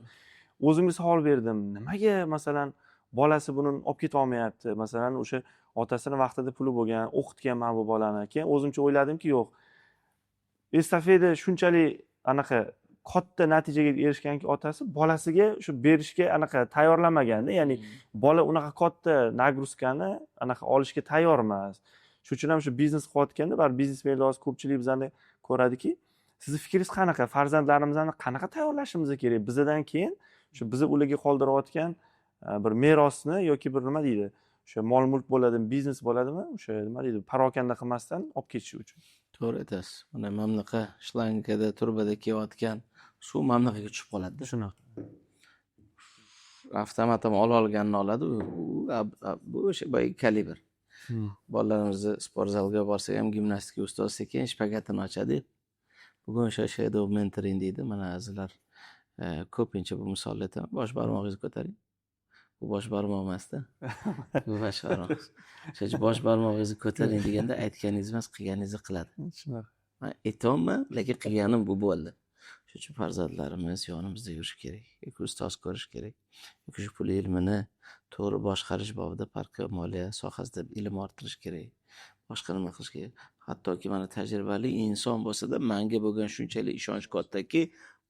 O'zimga savol berdim. Nimaga masalan bolasi buni olib keta olmayapti? Masalan, o'sha otasini vaqtida puli bo'lgan, o'qitganman bu bolani. Keyin o'zimcha o'yladimki, yo'q. Estafeta shunchalik anaqa katta natijaga erishganki, otasi bolasiga shu berishga anaqa tayyorlamaganda, ya'ni bola unaqa katta nagruzkani anaqa olishga tayyor emas. Shuning uchun ham shu biznes qilayotganda, bar biznesmenlar hozir ko'pchilik bizani ko'radiki, sizni fikringiz qanaqa? Farzandlarimizni qanaqa tayyorlashimiz kerak? Bizdan keyin shu bizni ularga qoldirayotgan bir merosni yoki bir nima deydi, o'sha mol mulk bo'ladimi, biznes bo'ladimi, o'sha nima deydi, parokanda qilmasdan olib ketish uchun. To'g'ri aytasiz. Mana mamlaqa shlankada turbada kelayotgan suv mamlaqaga tushib qoladi. Shunaqa. Avtomatim olganini oladi. Bu o'sha boyagi kalibr. Bolalarimizni sport zalga borsa ham gimnastika ustozi sekin shpagatini ochadi. Bugun o'sha shadow mentoring deydi. Mana azizlar ko'pincha bu misolni aytaman. Bosh barmog'ingizni ko'taring. Bu bosh barmoq emasda. Bu bosh barmoq. Shuning bosh barmog'ingizni ko'taring deganda aytganingiz emas, qilganingizni qiladi. Shunaqa. Men aytyapman, lekin qilganim bu bo'ldi. Shuning uchun farzandlarimiz yonimizda yurishi kerak. Yoki ustoz ko'rish kerak. Yoki shu pul ilmini to'g'ri boshqarish bobida parka moliya sohasida ilm orttirish kerak. Boshqa nima qilish kerak? Hattoki mana tajribali inson bo'lsa-da, menga bo'lgan shunchalik ishonch kattaki,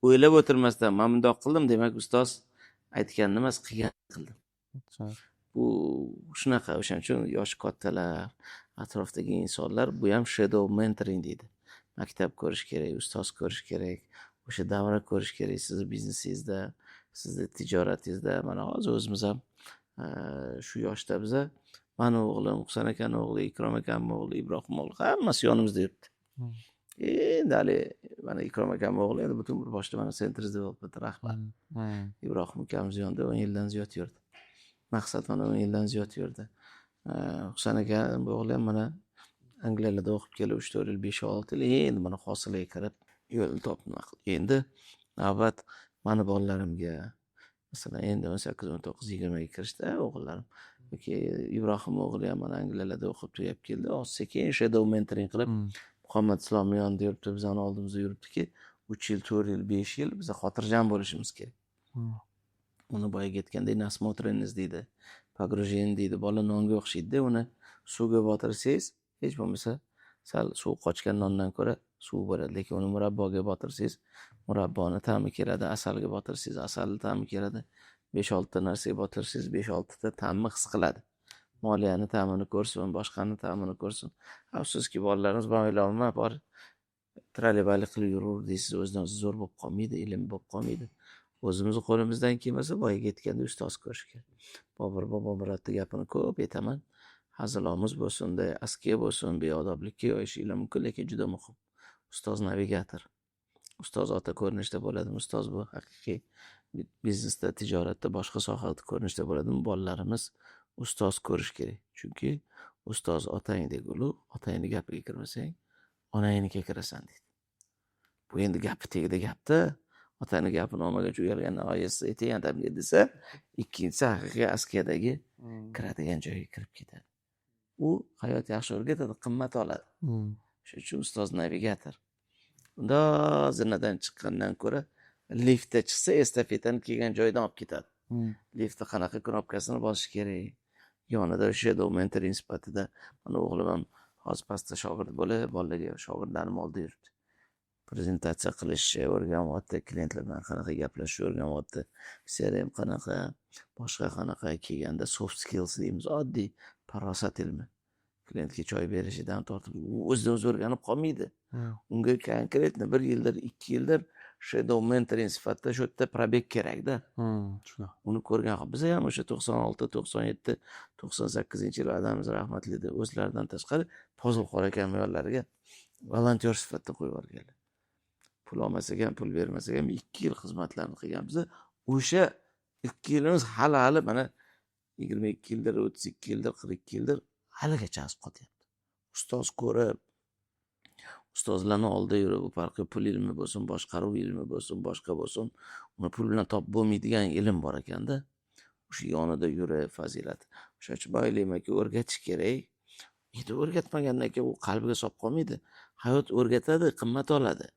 o'ylab o'tirmasdan men bundoq qildim, demak ustoz aytganini emas, qilganini qildim. Bu shunaqa, o'shaning uchun yoshi kattalar, atrofdagi insonlar bu ham shadow mentoring deydi. Maktab ko'rish kerak, ustoz ko'rish kerak, o'sha davra ko'rish kerak sizni biznesingizda, sizni tijoratingizda. Mana hozir o'zimiz ham shu yoshda biza, mani o'g'lim, Husan akani o'g'li, Ikrom akamning o'g'li, Ibrohim o'g'li hammasi yonimizda yuribdi. Endi hali mana Ikrom akamning o'g'li endi butun bir boshda mana Centers Development rahbar. Ibrohim akamiz yonida 10 yildan ziyod yurdi. Maqsad mana 10 yildan ziyod yurdi. Husan aka o'g'li ham mana Angliyada o'qib kelib 3-4 yil, 5-6 yil endi mana hosilaga kirib yo'lni topdi. Endi navbat mani bolalarimga, masalan endi 18-19-20 ga kirishdi o'g'illarim. Yoki Ibrohim o'g'li ham mana Angliyada o'qib tugab keldi. Sekin shadow mentoring qilib Muhammad Islomning yonida yuribdi, bizning oldimizda yuribdiki, 3 yil, 4 yil, 5 yil biz xotirjam bo'lishimiz kerak. Uni boyaga aytgandek nasmotreniz deydi, pogrujeniya deydi. Bola nonga o'xshaydi, uni suvga botirsangiz, hech bo'lmasa sal suv qochgan nondan ko'ra suv bo'ladi. Lekin uni murabboga botirsangiz, murabboni ta'mi keladi, asalga botirsangiz, asalni ta'mi keladi. 5-6 ta narsaga botirsangiz, 5-6 ta ta'mni his qiladi. Moliyani ta'mini ko'rsin, boshqani ta'mini ko'rsin. Afsuski bolalarimiz bo'lmaylarmi, bor trallebali qilib yurur deysiz, o'zidan zo'r bo'lib qolmaydi, ilm bo'lib qolmaydi. O'zimizni qo'limizdan kelmasa, boyaga aytganda ustoz ko'rish kerak. Bobur bobo Muratni gapini ko'p aytaman. Hazilomuz bo'lsin-da, askiya bo'lsin, beodoblikka yo'yishinglar mumkin, lekin juda muhim. Ustoz navigator. Ustoz ota ko'rinishda bo'ladimi? Ustoz bu haqiqiy biznesda, tijoratda, boshqa sohada ko'rinishda bo'ladimi? Bolalarimiz ustoz ko'rish kerak. Chunki ustoz otangdek ulug', otangning gapiga kirmasang, onangnikiga kirasan deydi. Bu endi gapi tegdi gapda. Otani gapini olmaguncha uyalgan oyisi aytgan odamga desa, ikkinchisi haqiqiy askiyadagi kiradigan joyga kirib ketadi. U hayot yaxshi o'rgatadi, qimmat oladi. Shuning uchun ustoz navigator. Unda zinadan chiqqandan ko'ra liftda chiqsa, estafetani kelgan joydan olib ketadi. Liftda qanaqa knopkasini bosish kerak. Yonida shadow mentoring sifatida mana o'g'lim ham hozir pastda shogird bo'lib, bolalarga shogirdlarim oldida yuribdi. Prezentatsiya qilishni o'rganyapti, klientlar bilan qanaqa gaplashishni o'rganyapti. CRM qanaqa, boshqa qanaqa kelganda soft skills deymiz, oddiy farosat ilmi. Klientga choy berishidan tortib, o'zidan o'zi o'rganib qolmaydi. Unga konkretni 1 yildir, 2 yildir shadow mentoring sifatida shu yerda probek kerakda. Uni ko'rgan biz ham o'sha 96, 97, 98-yil odamimiz rahmatli o'zlaridan tashqari pozilxo'r aka ayollarga volontyor sifatida qo'yib yuborganlar. Pul olmasak ham, pul bermasak ham 2 yil xizmatlarni qilganmiz. O'sha 2 yilimiz hali mana 22 yildir, 32 yildir, 42 yildir haligacha asib qolyapti. Ustoz ko'rib, ustozlarning oldida yurib, bu farqi pul ilmi bo'lsin, boshqaruv ilmi bo'lsin, boshqa bo'lsin, uni pul bilan topib bo'lmaydigan ilm bor ekanda. O'sha yonida yurib, fazilat. O'sha uchun boylikmaka o'rgatish kerak. Endi o'rgatmagandan keyin u qalbiga solib qolmaydi. Hayot o'rgatadi, qimmat oladi.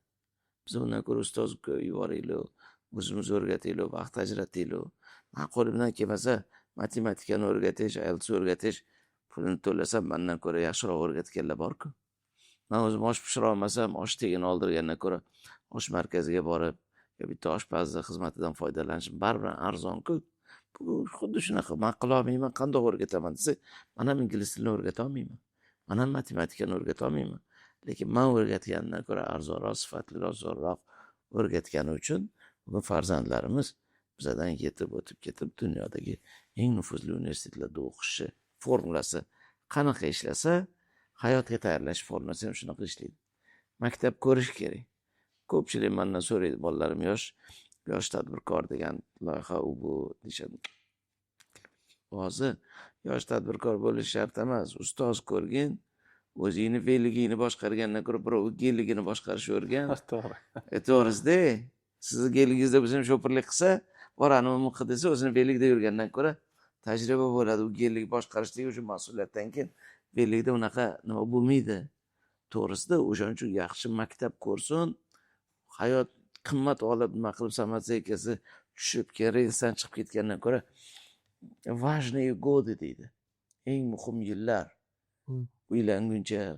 Biz undan ko'ra ustoz yuboraylik, o'zimiz o'rgataylik, vaqt ajrataylik. Men qo'limdan kelmasa, matematikani o'rgatish, IELTS o'rgatish, pulini to'lasam, mendan ko'ra yaxshiroq o'rgatganlar bor-ku. Men o'zim osh pishira olmasam, osh tegini oldirgandan ko'ra osh markaziga borib, yo bitta oshpazni xizmatidan foydalanishim baribir arzon-ku. Bu xuddi shunaqa. Men qila olmayman, qanday o'rgataman desa, men ham ingliz tilini o'rgata olmayman. Men ham matematikani o'rgata olmayman. Lekin men o'rgatgandan ko'ra arzonroq, sifatliroq, zo'rroq o'rgatgani uchun bugun farzandlarimiz bizdan yetib o'tib ketib dunyodagi eng nufuzli universitetlarda o'qishi formulasi qanaqa ishlasa, hayotga tayyorlash formulasi ham shunaqa ishlaydi. Maktab ko'rish kerak. Ko'pchilik mendan so'raydi, bolalarim yosh tadbirkor degan loyiha u bu deyishadi. Hozir yosh tadbirkor bo'lish shart emas. Ustoz ko'rgin, o'zingni fe'ligingni boshqargandan ko'ra birov geligini boshqarishni o'rgan. To'g'ri. To'g'risida, sizni gelingizda biz ham sho'pirlik qilsa, borani muqi desa, o'zini fe'ligida yurgandan ko'ra tajriba bo'ladi. U gellik boshqarishdagi o'sha mas'uliyatdan keyin fe'ligida unaqa nima bo'lmaydi. To'g'risida, o'shaning uchun yaxshi maktab ko'rsin. Hayot qimmat olib nima qilib samotseykasi tushib relsdan chiqib ketgandan ko'ra важные годы deydi. Eng muhim yillar. Uylanguncha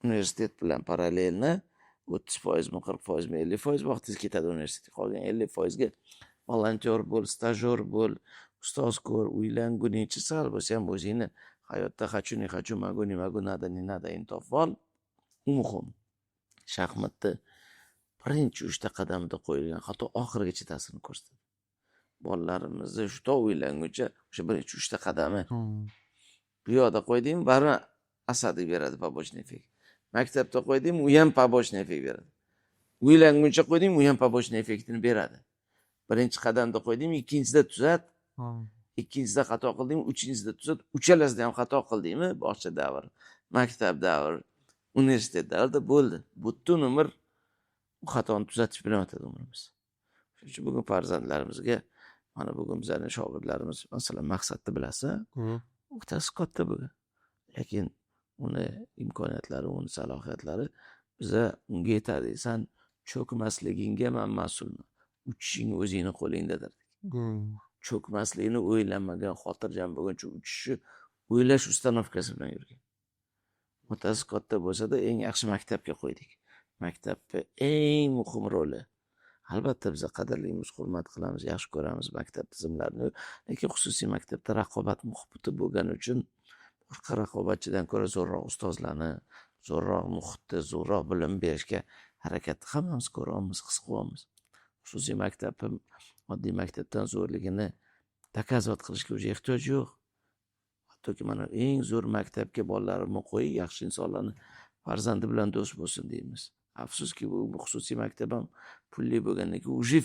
universitet bilan parallelni 30%mi, 40%mi, 50% vaqtingiz ketadi universitetga. Qolgan 50%ga volontyor bo'l, stajyor bo'l, ustoz ko'r, uylangunicha sal bo'lsa ham o'zingni hayotda хочу могу, не могу, надо, не надо topib ol. U muhim. Shaxmatda birinchi 3 ta qadamda qo'yilgan xato oxirigacha ta'sirini ko'rsatadi. Bolalarimizni shu to uylanguncha o'sha birinchi 3 ta qadami bu yoqda qo'ydingmi, bari asadiy beradi, побочный effekt. Maktabda qo'ydingmi, u ham побочный effekt beradi. Uylanguncha qo'ydingmi, u ham побочный effektini beradi. Birinchi qadamda qo'ydingmi, ikkinchisida tuzat. Ikkinchisida xato qildingmi, uchinchisida tuzat. Uchalasida ham xato qildingmi, bog'cha davr, maktab davr, universitet davrida bo'ldi. Butun umr bu xatoni tuzatish bilan o'tadi umrimiz. Shuning uchun bugun farzandlarimizga, mana bugun bizlarning shogirdlarimiz masalan maqsadni bilasa, o'tasi katta bugun. Lekin uni imkoniyatlari, uni salohiyatlari biza unga yetadi. San cho'kmasligingga men mas'ulman. Uchishing o'zingning qo'lingdadir. Cho'kmasligini o'ylamagan, xotirjam bo'lguncha uchishi, o'ylash ustanovkasi bilan yurgan. O'tasi katta bo'lsa-da, eng yaxshi maktabga qo'ydik. Maktabda eng muhim roli. Albatta biz qadrlaymiz, hurmat qilamiz, yaxshi ko'ramiz maktab tizimlarini, lekin xususiy maktabda raqobat muhiti bo'lgani uchun boshqa raqobatchidan ko'ra zo'rroq ustozlarni, zo'rroq muhitni, zo'rroq bilim berishga harakat hammamiz ko'ryapmiz, his qilyapmiz. Xususiy maktab oddiy maktabdan zo'rligini takazot qilishga o'zi ehtiyoj yo'q. Hattoki mana eng zo'r maktabga bolalarimni qo'yib, yaxshi insonlarni farzandi bilan do'st bo'lsin deymiz. Afsuski bu xususiy maktab ham pulli bo'lgandan keyin o'zi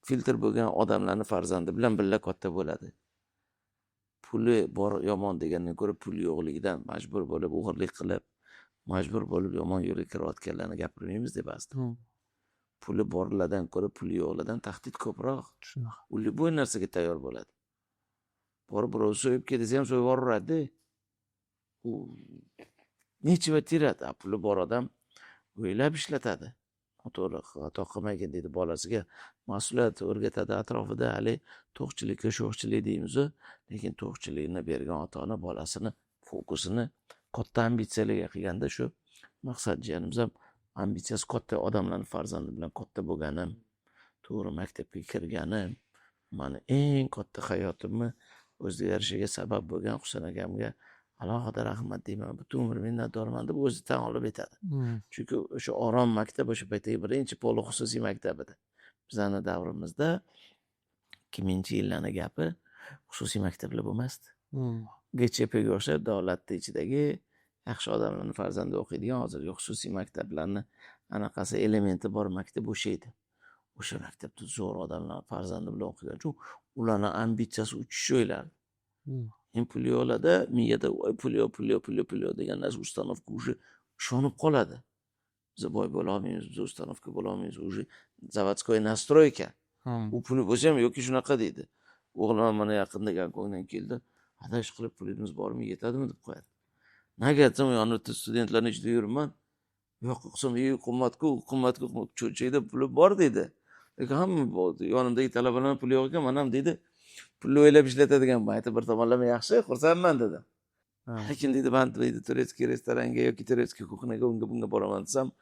filtr bo'lgan odamlarni farzandi bilan birga katta bo'ladi. Puli bor yomon degandan ko'ra puli yo'qligidan majbur bo'lib o'g'irlik qilib, majbur bo'lib yomon yo'lga kirayotganlarni gapirmaymiz deb asdi. Puli borlardan ko'ra puli yo'qlardan tahdid ko'proq. Ular bu narsaga tayyor bo'ladi. Borib birov so'yib ketsa ham so'yib yuboradi. U nechiva tiradi, puli bor odam o'ylab ishlatadi. To'g'ri, xato qilmagan deydi, bolasiga mas'uliyat o'rgatadi atrofida, hali to'qchilikka sho'xchilik deymiz, lekin to'qchilikni bergan ota-ona bolasini fokusini katta ambitsiyalarga qilganda shu maqsad jiyanimiz ham ambitsiyasi katta odamlarning farzandi bilan katta bo'lganim, to'g'ri maktabga kirganim, mani eng katta hayotimni o'zgarishiga sabab bo'lgan Husan akamga alohida rahmat deyman. Butun umr minnatdorman deb o'zi tan olib aytadi. Chunki o'sha Orom maktab o'sha paytdagi birinchi poli xususiy maktab edi. Bizning davrimizda 2000-yillarning gapi xususiy maktablar bo'lmasdi. GCPga o'xshab davlatning ichidagi yaxshi odamlarning farzandi o'qiydigan hozirgi xususiy maktablarni anaqasi elementi bor maktab o'sha edi. O'sha maktabda zo'r odamlar farzandi bilan o'qigan uchun ularning ambitsiyasi uchish o'ylardi. Pul yo'lada miyada pul degan narsa ustanovka уже ishonib qoladi. Biz boy bo'la olmaymiz, biz ustanovka bo'la olmaymiz, уже заводской настройка. U puli bo'lsa ham yoki shunaqa deydi. O'g'lim mana yaqinda Gonkongdan keldi. Adash qilib pulimiz bormi, yetadimi deb qo'yadi. Nega aytsam, yonida studentlarning ichida yuribman. Yo'q, qism qimmatku cho'chayda puli bor deydi. Lekin hamma yonimdagi talabalar puli yo'q ekan, men ham deydi. Pulni o'ylab ishlatadiganman. Aytib bir tomonlama yaxshi, xursandman dedim. Lekin deydi, men deydi turetskiy restoranga yoki turetskiy kuxnaga bunga boraman desam,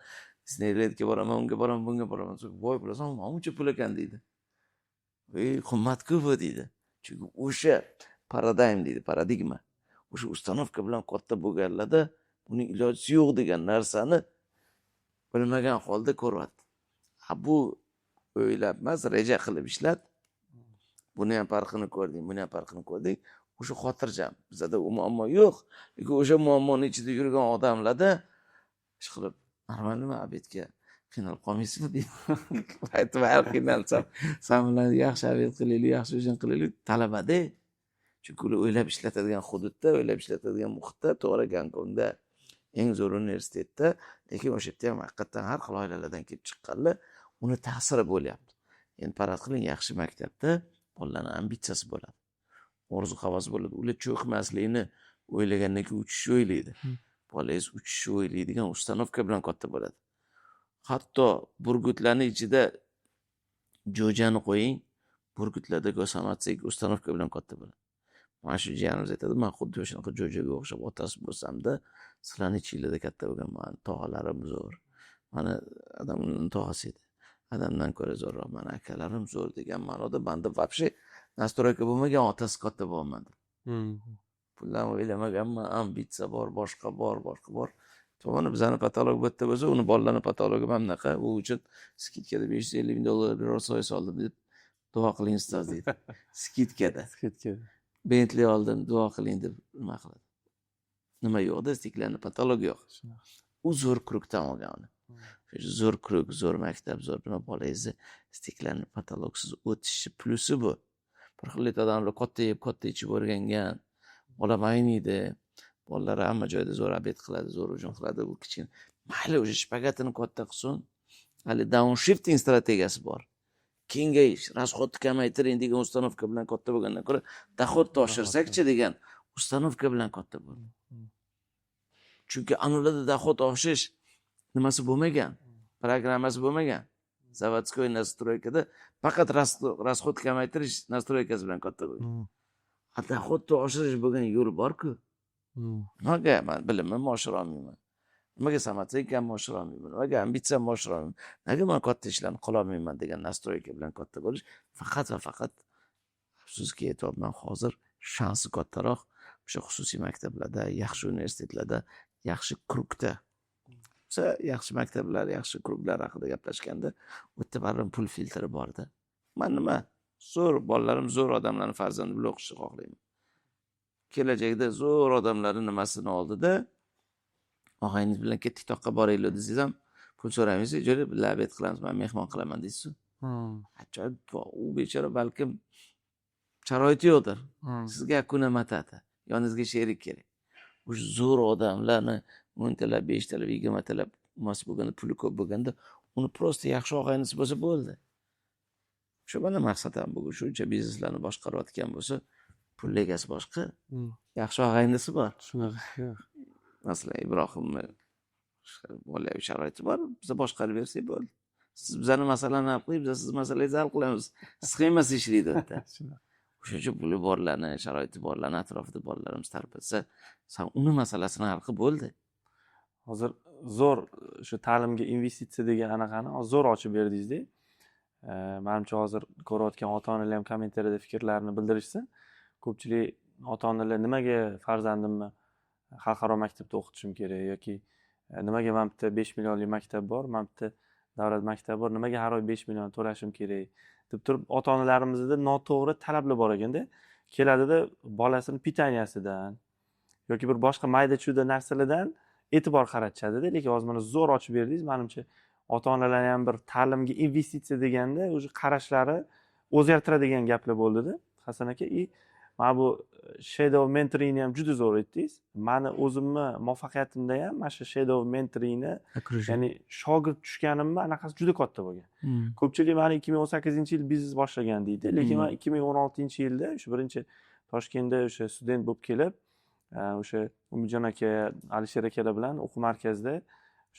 Disneylandga boraman, unga boraman, bunga boraman. Voy, bilasan, uncha pul ekan deydi. Qimmatku bu deydi. Chunki o'sha paradigma. O'sha ustanovka bilan katta bo'lganlarda buning iloji yo'q degan narsani bilmagan holda ko'ryapti. Bu o'ylab emas, reja qilib ishlat. buni ham farqini ko'rding, buni ham farqini ko'rding. O'sha xotirjam. Bizda u muammo yo'q. Lekin o'sha muammoning ichida yurgan odamlarda ish qilib, normalmi abedga qiynalib qolmaysizmi deydi. Aytib qiynalsam, sen bilan yaxshi abed qilaylik, yaxshi o'yin qilaylik, talabada. Chunki ular o'ylab ishlatadigan hududda, o'ylab ishlatadigan muhitda, to'g'ri Gonkongda eng zo'r universitetda, lekin o'sha yerda ham haqiqatdan har xil oilalardan kelib chiqqanlar, uni ta'siri bo'lyapti. Endi farq qiling, yaxshi maktabda bolalarning ambitsiyasi bo'ladi. Orzu havasi bo'ladi. Ular cho'kmaslikni o'ylagandan keyin uchishni o'ylaydi. Bolangiz uchishni o'ylaydigan ustanovka bilan katta bo'ladi. Hatto burgutlarning ichida jo'jani qo'ying, burgutlarda go'samatsak ustanovka bilan katta bo'ladi. Mana shu jiyanimiz aytadi, men xuddi o'shanaqa jo'jaga o'xshab otasi bo'lsam-da, sizlarning ichinglarda katta bo'lganman, tog'alarim zo'r. Mana adamning tog'asi edi. Adamdan ko'ra zo'rroq, mana akalarim zo'r degan ma'noda banda vobshe nastroyka bo'lmagan, otasi katta bo'laman. Pullarni o'ylamaganman, ambitsiya bor, boshqa bor. To'g'ri, bizani patolog bu yerda bo'lsa, uni bolalarning patologi ham bunaqa. U uchun skitkada $550,000 biror soy soldim deb duo qiling ustoz deydi. Skitkada. Bentley oldim, duo qiling deb nima qiladi. Nima yo'qda, stiklanni patolog yo'q. U zo'r krukdan olgan uni. Zo'r kruk, zo'r maktab, zo'r nima bolangizni stiklanni patologsiz o'tishi plusi bu. Bir xil odamlar katta yeb, katta ichib o'rgangan. Bola mayniydi. Bolalar hamma joyda zo'r abed qiladi, zo'r hujum qiladi. U kichkina mayli o'sha shpagatini katta qilsin. Hali downshifting strategiyasi bor. Kengayish, rasxodni kamaytiring degan ustanovka bilan katta bo'lgandan ko'ra, dohodni oshirsak-chi degan ustanovka bilan katta bo'ldi. Chunki anularda dohod oshish nimasi bo'lmagan, programmasi bo'lmagan. Zavodskoy nastroykada faqat rasxod kamaytirish nastroykasi bilan katta bo'ldi. Dohodni oshirish bo'lgan yo'l bor-ku. Nimaga men bilimimni oshira olmayman? Nimaga samatsekam oshira olmayman? Nimaga ambitsiyamni oshira olmayman? Nega men katta ishlarni qila olmayman degan nastroyka bilan katta bo'lish faqat va faqat afsuski aytyapman, hozir shansi kattaroq o'sha xususiy maktablarda, yaxshi universitetlarda, yaxshi krukda. O'sha yaxshi maktablar, yaxshi kruklar haqida gaplashganda, u yerda baribir pul filtri bor-da. Men nima? Zo'r bolalarim, zo'r odamlarning farzandi bilan o'qishni xohlayman. Kelajakda zo'r odamlarning nimasini oldida og'ayingiz bilan ketdik toqqa boraylik desangiz ham pul so'raymiz, jo'ra bilan abed qilamiz, men mehmon qilaman deysiz. Ajoyib, u bechora balkim sharoiti yo'qdir. Sizga yakuna matata, yoningizga sherik kerak. O'sha zo'r odamlarni 10 talab, 5 talab, 20 talab mas bo'lganda, puli ko'p bo'lganda, uni prosta yaxshi og'ayinisi bo'lsa bo'ldi. Shu bilan maqsad ham bu, shuncha bizneslarni boshqarayotgan bo'lsa, pul egasi boshqa, yaxshi og'aynisi bor. Shunaqa. Masalan, Ibrohimni bolaviy sharoiti bor, biz boshqarib bersak bo'ldi. Siz bizani masalani hal qilib, biz siz masalangizni hal qilamiz. Sxemasi ishlaydi u yerda. O'sha uchun puli borlarni, sharoiti borlarni atrofida bolalarimiz tarbiyalasa, sen uni masalasini hal qilib bo'ldi. Hozir zo'r shu ta'limga investitsiya degan anaqani zo'r ochib berdingiz-da. Menimcha hozir ko'rayotgan ota-onalar ham kommentariyada fikrlarini bildirishsa, ko'pchilik ota-onalar nimaga farzandimni xalqaro maktabda o'qitishim kerak yoki nimaga men bitta 5 millionlik maktab bor, men bitta davlat maktabi bor, nimaga har oy 5 million to'lashim kerak deb turib ota-onalarimizda noto'g'ri talablar bor ekanda. Keladida bolasini pitaniyasidan yoki bir boshqa mayda-chuyda narsalardan e'tibor qaratishadi-da, lekin hozir mana zo'r ochib berdingiz. Menimcha ota-onalar ham bir ta'limga investitsiya deganda o'sha qarashlari o'zgartiradigan gaplar bo'ldi-da. Hasan aka, mana bu shadow mentoringni ham juda zo'r aytdingiz. Meni o'zimni muvaffaqiyatimda ham mana shu shadow mentoringni, ya'ni shogird tushganimni anaqasi juda katta bo'lgan. Ko'pchilik meni 2018-yil biznes boshlagan deydi, lekin men 2016-yilda o'sha birinchi Toshkentda o'sha student bo'lib kelib, o'sha Umidjon aka, Alisher akalar bilan o'quv markazida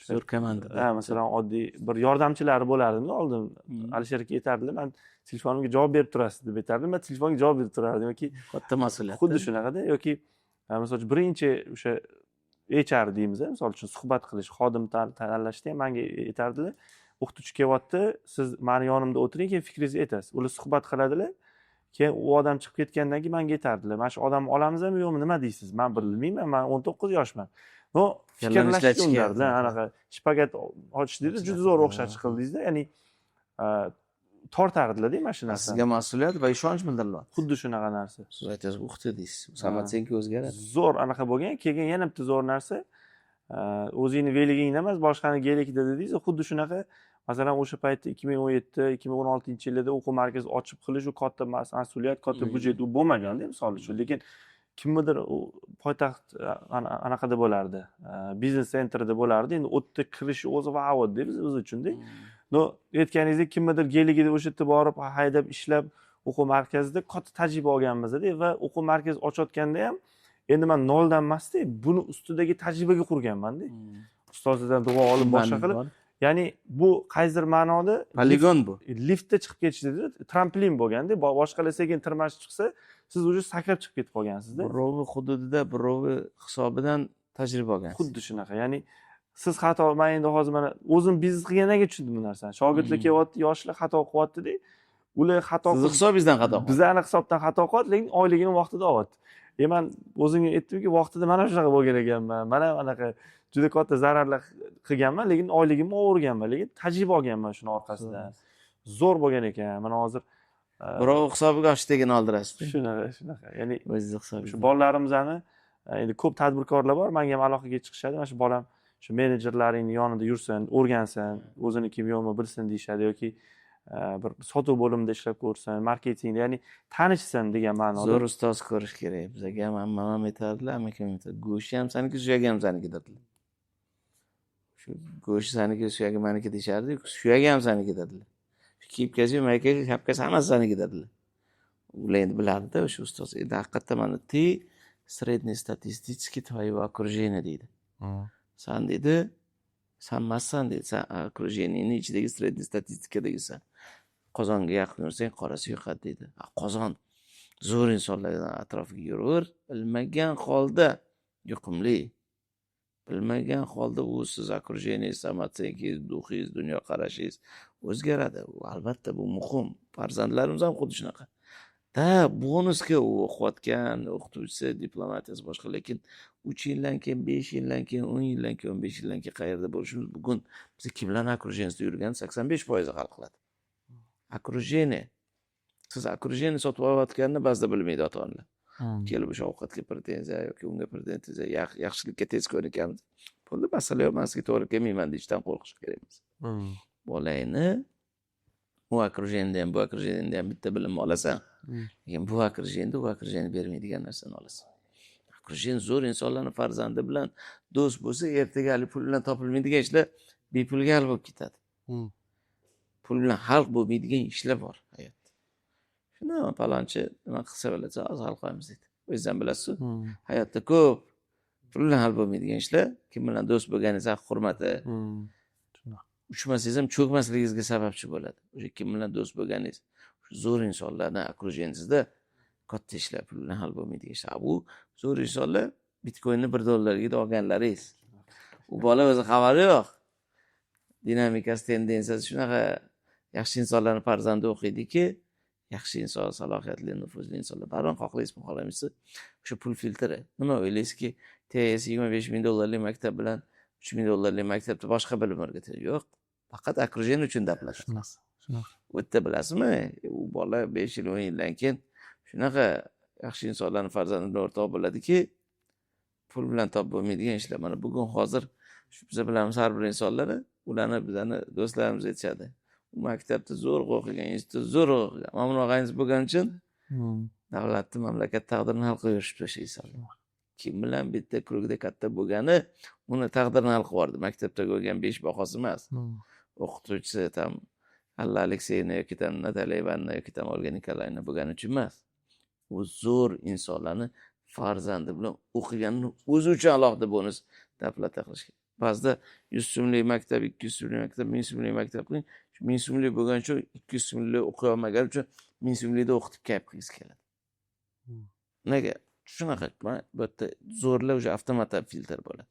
zo'r komanda. Masalan, oddiy bir yordamchilari bo'lardim-da oldin. Alisher aka aytardilar, men telefonimga javob berib turasiz deb aytardim. Men telefonga javob berib turardim yoki Katta mas'uliyat. xuddi shunaqada yoki masalan birinchi o'sha HR deymiz, misol uchun suhbat qilish, xodim tanlashda ham menga aytardilar, o'qituvchi kelyapti, siz meni yonimda o'tiring, keyin fikringizni aytasiz. Ular suhbat qiladilar. Keyin u odam chiqib ketgandan keyin menga aytardilar, mana shu odamni olamizmi yo'qmi, nima deysiz? Men bilmayman, men 19 yoshman. No, fikrlashishga undardilar, anaqa shpagat ochish deydi, juda zo'r o'xshatib qildingiz-da. Ya'ni tortardilarda mashinasini. Sizga mas'uliyat va ishonch bildiriladi. Xuddi shunaqa narsa. Siz aytasiz, o'qitdi deysiz. Samatsenki o'zgaradi. Zo'r anaqa bo'lgan. Keyin yana bitta zo'r narsa, o'zingni veligingda emas, boshqani gelikda dedingiz, xuddi shunaqa. Masalan, o'sha paytda 2017-2016-yillarda o'quv markazi ochib qilish u katta mas'uliyat, katta budjet u bo'lmaganda, misol uchun. Lekin kimnidir u poytaxt anaqada bo'lardi, biznes sentrida bo'lardi. Endi u yerda kirish o'zi va'vodda biz uchun-da. No, aytganingizdek kimnidir geligida o'sha yerda borib haydab ishlab o'quv markazida katta tajriba olganmiz-da va o'quv markazi ochayotganda ham endi men noldan emasda, buni ustidagi tajribaga qurganman-da. Ustozlardan duo olib boshqa qilib, ya'ni bu qaysidir ma'noda Poligon bu. liftda chiqib ketish dedi, tramplin bo'lganda, boshqalar sekin tirmashib chiqsa, siz уже sakrab chiqib ketib qolgansizda. Birovi hududida, birovi hisobidan tajriba olgansiz. Xuddi shunaqa. Ya'ni siz xato, men endi hozir mana o'zim biznes qilgandan keyin tushundim bu narsani. Shogirdlar kelyapti, yoshlar xato qilyapti-da. Ular xato Sizni hisobingizdan xato qildi. bizani hisobdan xato qilyapti, lekin oyligini vaqtida olyapti. Men o'zimga aytdimki, vaqtida mana shunaqa bo'lgan ekanman. Mana anaqa juda katta zararlar qilganman, lekin oyligimni o'g'irganman, lekin tajriba olganman shuni orqasidan. Zo'r bo'lgan ekan. Mana hozir Birov hisobiga hashtagini oldirasiz. shunaqa. Ya'ni O'zingizni hisobingiz. shu bolalarimizni endi ko'p tadbirkorlar bor, menga ham aloqaga chiqishadi. Mana shu bolam shu menejerlaringning yonida yursin, o'rgansin, o'zini kim yo'qmi bilsin deyishadi yoki bir sotuv bo'limida ishlab ko'rsin, marketingda, ya'ni tanishsin degan ma'noda. Zo'r ustoz ko'rish kerak. Bizga ham ammam aytardilar, amakam aytardi. Go'shti ham saniki, suyagi ham saniki dedilar. Shu go'shti saniki, suyagi meniki deyishardi, suyagi ham saniki dedilar. Shu kiyib-kiyib, mayka, shapkasi hammasi saniki dedilar. Ular endi bilardi-da o'sha ustoz. Endi haqiqatdan mana ты среднестатистический твоего окружения deydi. Sen dedi, sen emassan dedi, sen окружениеңning ichidagi srednestatistikadagisan. Qozonga yaqin yursang qorasi yo'qadi dedi. Qozon zo'r insonlardan atrofiga yuraver, bilmagan holda yuqumli. Bilmagan holda u siz окружениеңiz, samatsengiz, duxingiz, dunyoqarashingiz o'zgaradi. Albatta bu muhim. Farzandlarimiz ham xuddi shunaqa. Bonusga u o'qiyotgan o'qituvchisi, diplomatiyasi boshqa, lekin 3 yildan keyin, 5 yildan keyin, 10 yildan keyin, 15 yildan keyin qayerda bo'lishimiz bugun biz kimlarning окружениесida yurgan 85% hal qiladi. Окружение. Siz окружение sotib olayotganini ba'zida bilmaydi ota-onalar. Kelib o'sha ovqatga pretenziya yoki unga pretenziya, yaxshilikka tez ko'nikamiz. Bunda masala yo'q, men sizga to'g'ri kelmayman deyishdan qo'rqish kerak emas. Bolangni bu окружениеdan ham, bu окружениеdan ham bitta bilim olasan. Lekin bu окружение bermaydigan narsani olasan. Окружение zo'r insonlarning farzandi bilan do'st bo'lsa, ertaga hali pul bilan topilmaydigan ishlar bepulga hal bo'lib ketadi. Pul bilan hal bo'lmaydigan ishlar bor hayotda. Shuni palonchi nima qilsa bo'ladi, hozir hal qilamiz deydi. O'zingiz ham bilasiz. Hayotda ko'p pul bilan hal bo'lmaydigan ishlar, kim bilan do'st bo'lganingiz hurmati. Uchmasangiz ham cho'kmasligingizga sababchi bo'ladi. O'sha kim bilan do'st bo'lganingiz, zo'r insonlarning окружениесida katta ishlar pul bilan hal bo'lmaydigan ishlar. Bu zo'r insonlar Bitcoinni $1 olganlaringiz. U bola o'zi xabari yo'q. Dinamikasi, tendensiyasi shunaqa yaxshi insonlarning farzandi o'qiydiki, yaxshi inson, salohiyatli, nufuzli insonlar. Baribir xohlaysizmi, xohlamaysizmi? O'sha pul filtri. Nima o'ylaysizki, TS $25,000 maktab bilan $3,000 maktabda boshqa bilim o'rgatadi? Yo'q. Faqat окружение uchun dablashasiz. U yerda bilasizmi? U bola 5 yil, 10 yildan keyin shunaqa yaxshi insonlarning farzandi bilan o'rtoq bo'ladiki, pul bilan topib bo'lmaydigan ishlar. Mana bugun hozir shu biz bilamiz har bir insonlarni, ularni bizani do'stlarimiz aytishadi. U maktabda zo'r o'qigan, institutda zo'r o'qigan. Mana bunaqangiz bo'lgani uchun davlatni, mamlakat taqdirini hal qilib yurishibdi o'sha insonlar. Kim bilan bitta krugda katta bo'lgani, uni taqdirini hal qilib yubordi. Maktabdagi olgan 5 bahosi emas. O'qituvchisi tam Alla Alekseyevna yoki tam Natalya Ivanna yoki tam Olga Nikolayevna bo'lgani uchun emas. U zo'r insonlarni farzandi bilan o'qiganini o'zi uchun alohida bonus davlatga qilish kerak. Ba'zida 100 so'mlik maktab, 200 so'mlik maktab, 1000 so'mlik maktab qiling. 1000 so'mlik bo'lgan uchun 200 so'mlik o'qiy olmagan uchun 1000 so'mlikda o'qitib kelib qilgisi keladi. Nega? Shunaqa, bu yerda zo'rlar o'sha avtomat filtr bo'ladi.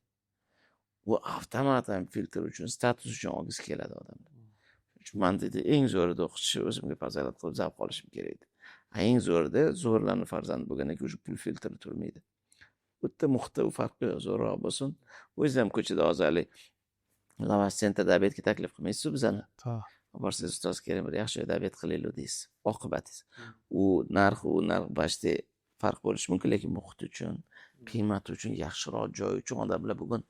Bu avtomat filtr uchun, status uchun olgisi keladi odamlar. Men dedi, eng zo'rida o'qitishni o'zimga fazolat qilib zavq olishim kerak edi. Eng zo'rida zo'rlarning farzandi bo'lgandan keyin o'sha pul filtri turmaydi. Bu yerda muhitda u farqi yo'q, zo'rroq bo'lsin. O'zingiz ham ko'chada hozirlik Lavas sentrda obedga taklif qilmaysiz bizani. borsangiz ustoz keling bir yaxshi adabiyot qilaylik deysiz. Oqibatingiz. U narx bashda farq bo'lishi mumkin, lekin muhit uchun, qiymati uchun, yaxshiroq joy uchun odamlar bugun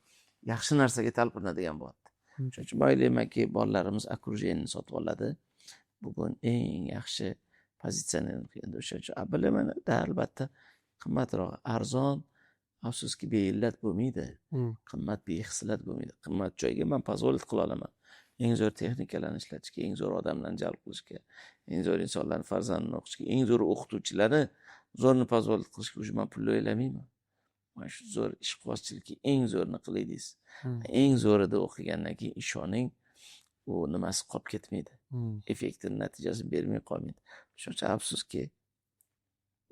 yaxshi narsaga talpinadigan bo'ldi. Shuning uchun o'ylaymanki, bolalarimiz okrujeniyni sotib oladi. Bugun eng yaxshi pozitsiyalanib endi o'sha uchun bilaman, albatta qimmatroq, arzon, afsuski beillat bo'lmaydi. Qimmat behisilat bo'lmaydi. Qimmat joyga men pozolit qila olaman. Eng zo'r texnikalarni ishlatishga, eng zo'r odamlarni jalb qilishga, eng zo'r insonlarni farzandini o'qishga, eng zo'r o'qituvchilarni zo'rni pozolit qilishga o'sha men pul o'ylamayman. Mana shu zo'r ishqibozchilikka eng zo'rini qilaysiz. Eng zo'rida o'qigandan keyin ishoning, u nimasi qolib ketmaydi. Effektini natijasini bermay qolmaydi. Shuning uchun afsuski,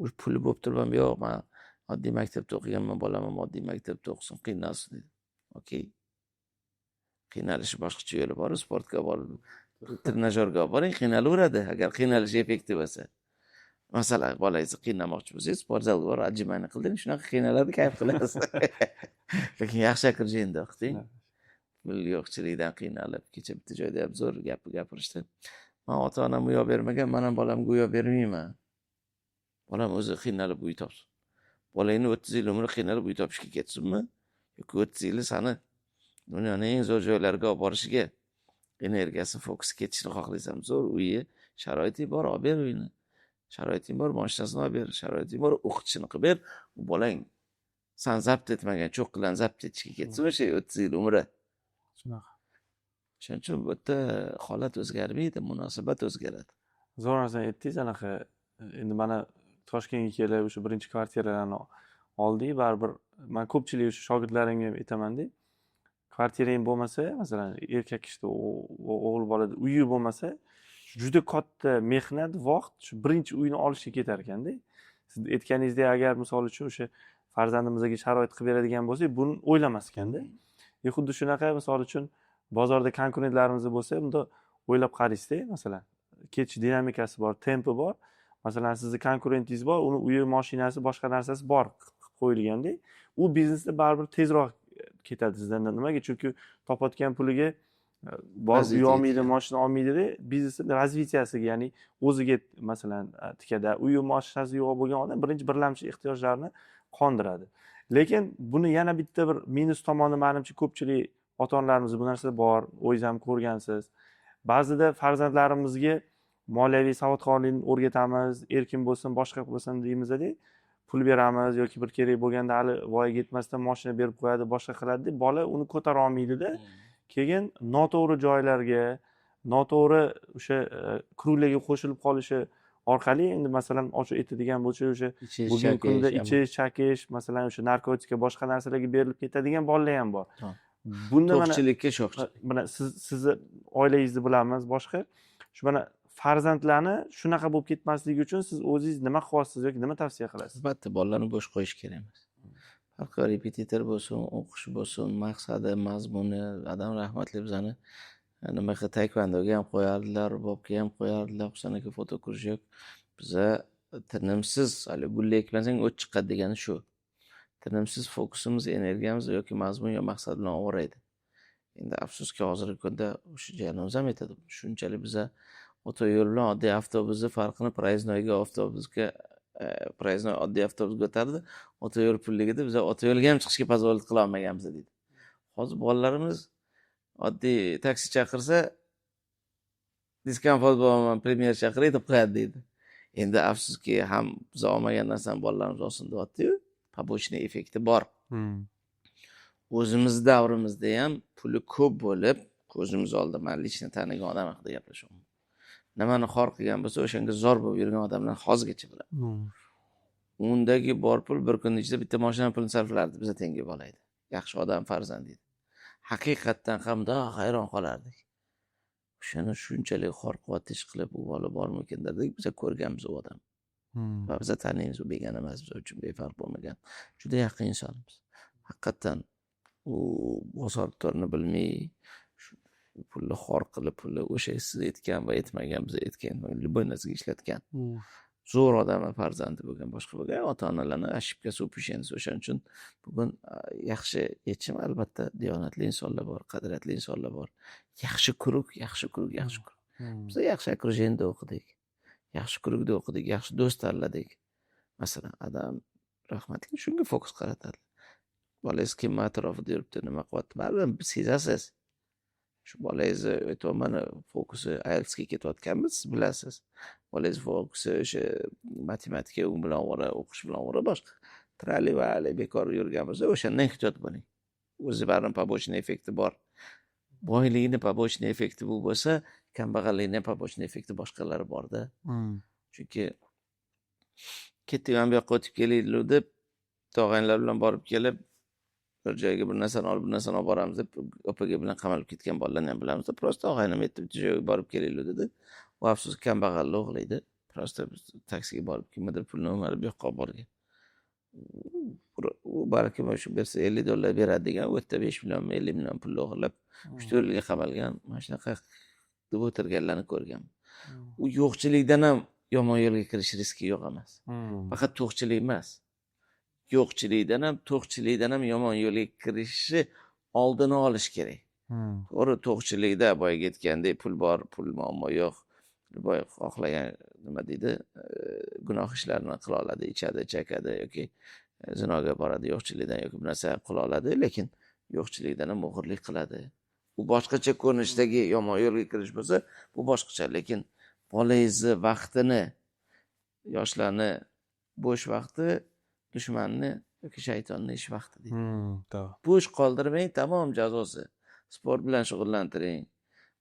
u puli bo'lib turib, yo'q, men oddiy maktabda o'qiganman, bolam oddiy maktabda o'qisin, qiynalsin dedi. Okey. Qiynalishi boshqacha yo'li bor, sportga borib, trenajyorga boring, qiynalaveradi, agar qiynalish effektiv bo'lsa. Masalan, bolangizni qiynamoqchi bo'lsangiz, sport zalga borib, отжимание qilding, shunaqa qiynaladi, kayf qilasiz. Lekin yaxshi akirjenda o'qiting. Pul yo'qchilikdan qiynalib, kecha bitta joyda ham zo'r gapirishdi. Men ota-onam uyoq bermagan, men ham bolamga uyoq bermayman. Bolam o'zi qiynalib uy topsin. Bolangni 30 yil umri qiynalib uy topishga ketsinmi? Yoki 30 yili sani dunyoning eng zo'r joylariga olib borishiga energiyasi, fokusi ketishini xohlaysan. Zo'r uyi, sharoiting bor, olib ber uyni. Sharoiting bor, mashinasini olib ber. Sharoiting bor, o'qitishini qilib ber. U bolang san zabt etmagan cho'q bilan zabt etishga ketsin o'sha 30 yil umri. Shunaqa. Shuning uchun bu yerda holat o'zgarmaydi, munosabat o'zgaradi. Zo'r narsani aytdingiz, anaqa endi mana Toshkentga kelib o'sha birinchi kvartiralarni oldik, baribir men ko'pchilik o'sha shogirdlarimga ham aytaman-da. Kvartirang bo'lmasa, masalan, erkak kishida o'g'il bolada uyi bo'lmasa, juda katta mehnat, vaqt shu birinchi uyni olishga ketar ekanda. Siz aytganingizdek, agar misol uchun o'sha farzandimizga sharoit qilib beradigan bo'lsak, buni o'ylamas ekanda. Xuddi shunaqa, misol uchun bozorda konkurentlarimiz bo'lsa, bunda o'ylab qaraysiz-da, masalan, ketish dinamikasi bor, tempi bor. Masalan, sizni konkurentingiz bor, uni uyi, mashinasi, boshqa narsasi bor qilib qo'yilganda, u biznesda baribir tezroq ketadi sizdan. Nimaga? Chunki topayotgan puliga borib uy olmaydi, mashina olmaydi-da, biznesning razvitsiyasiga, ya'ni o'ziga masalan tikada uyi, mashinasi yo'q bo'lgan odam birinchi birlamchi ehtiyojlarini qondiradi. Lekin buni yana bitta bir minus tomoni menimcha ko'pchilik ota-onalarimiz bu narsada bor, o'zingiz ham ko'rgansiz. Ba'zida farzandlarimizga moliyaviy savodxonlikni o'rgatamiz, erkin bo'lsin, boshqa bo'lsin deymiz-da, pul beramiz yoki bir kerak bo'lganda hali voyaga yetmasdan mashina berib qo'yadi, boshqa qiladi-da, bola uni ko'tara olmaydi-da. Keyin noto'g'ri joylarga, noto'g'ri o'sha kruglarga qo'shilib qolishi orqali endi masalan ochiq aytadigan bo'lsa, o'sha bugungi kunda ichish, chakish, masalan o'sha narkotika, boshqa narsalarga berilib ketadigan bolalar ham bor. Bunda mana to'qchilikka sho'xchilik. Mana sizni oilangizni bilamiz, boshqa. Shu mana farzandlarni shunaqa bo'lib ketmasligi uchun siz o'zingiz nima qilyapsiz yoki nima tavsiya qilasiz? Albatta, bolalarni bo'sh qo'yish kerak emas. Farqi repetitor bo'lsin, o'qish bo'lsin, maqsadi, mazmuni, adam rahmatli bizani nima qilib taekvondoga ham qo'yardilar, rubobga ham qo'yardilar, Husan aka fotokursi yo'q. Biza tinimsiz, hali gulla ekmasang o't chiqadi degani shu. Tinimsiz fokusimiz, energiyamiz yoki mazmun yo maqsad bilan ovoraydi. Endi afsuski hozirgi kunda o'sha janozamiz ham aytadi. Shunchalik biza otoyo'l bilan oddiy avtobusni farqini proyezdnoyga avtobusga proyezdnoy oddiy avtobusga o'tardi. Otoyo'l pulligida biz otoyo'lga ham chiqishga pozolit qila olmaganmiz deydi. Hozir bolalarimiz oddiy taksi chaqirsa diskomfort bo'laman, premyer chaqiray deb qo'yadi deydi. Endi afsuski ham biz olmagan narsani bolalarimiz olsin deyapti-yu, побочный effekti bor. O'zimiz davrimizda ham puli ko'p bo'lib, ko'zimiz oldida men lично tanigan odam haqida gaplashaman. Nimani xor qilgan bo'lsa, o'shanga zor bo'lib yurgan odamlar hozirgacha bilaman. Undagi bor pul bir kun ichida bitta mashina pulini sarflardi, biza tengi bolaydi. Yaxshi odam farzand edi. Haqiqatdan ham da hayron qolardik. O'shani shunchalik xor quvvatish qilib u bola bormikin dedik, biza ko'rganmiz u odam. Va biza taniymiz, u begona emas, biz uchun befarq bo'lmagan. Juda yaqin insonmiz. Haqiqatdan u bozorni bilmay, pulni xor qilib, pulni o'sha siz aytgan va aytmagan, biz aytgan, любой narsaga ishlatgan. Zo'r odam farzandi bo'lgan, boshqa bo'lgan ota-onalarning ashibkasi o'pishingiz. O'shaning uchun bugun yaxshi yechim, albatta diyonatli insonlar bor, qadriyatli insonlar bor. Yaxshi kuruk. Hmm. Biz yaxshi okrujeniyada o'qidik. Yaxshi klubda o'qidik, yaxshi do'st tanladik. Masalan, adam rahmatli shunga fokus qaratadi. Bolangiz kim atrofida yuribdi, nima qilyapti, baribir sezasiz. Shu bolangizni aytyapman, fokusi IELTSga ketayotganmiz, siz bilasiz. Bolangiz fokusi o'sha matematika u bilan ovora, o'qish bilan ovora boshqa. Trali va bekor yurgan bo'lsa, o'shandan ehtiyot bo'ling. O'zi baribir побочный effekti bor. Boylikni побочный effekti bu bo'lsa, kambag'allikni побочный effekti boshqalari borda. Hmm. Chunki ketdik ham bu yoqqa o'tib kelaylik deb, tog'anglar bilan borib kelib, bir joyga bir narsani olib, bir narsani olib boramiz deb, opaga bilan qamalib ketgan bolalarni ham bilamiz. Prosta og'aynim aytdi, bitta joyga borib kelaylik dedi. U afsus kambag'allik o'g'laydi. Prosta taksiga borib kimnidir pulni o'marib bu yoqqa olib borgan. U balki shu bersa $50 beradi degan, u yerda 5 million, 50 million pul o'g'irlab, 3-4 yilga qamalgan. Mana shunaqa deb o'tirganlarni ko'rgan. U yo'qchilikdan ham yomon yo'lga kirish riski yo'q emas. Faqat to'qchilik emas. Yo'qchilikdan ham yomon yo'lga kirishni oldini olish kerak. To'g'ri, to'qchilikda boyaga aytgandek pul bor, pul muammo yo'q. Boy xohlagan nima deydi, gunoh ishlarni qila oladi, ichadi, chakadi yoki zinoga boradi, yo'qchilikdan yoki bir narsa qila oladi, lekin yo'qchilikdan ham o'g'irlik qiladi. Bu boshqacha ko'rinishdagi yomon yo'lga kirish bo'lsa, bu boshqacha, lekin bolangizni vaqtini, yoshlarni bo'sh vaqti dushmanni yoki shaytonni ish vaqti deydi. To'g'ri. Bo'sh qoldirmang, tamom jazosi. Sport bilan shug'ullantiring.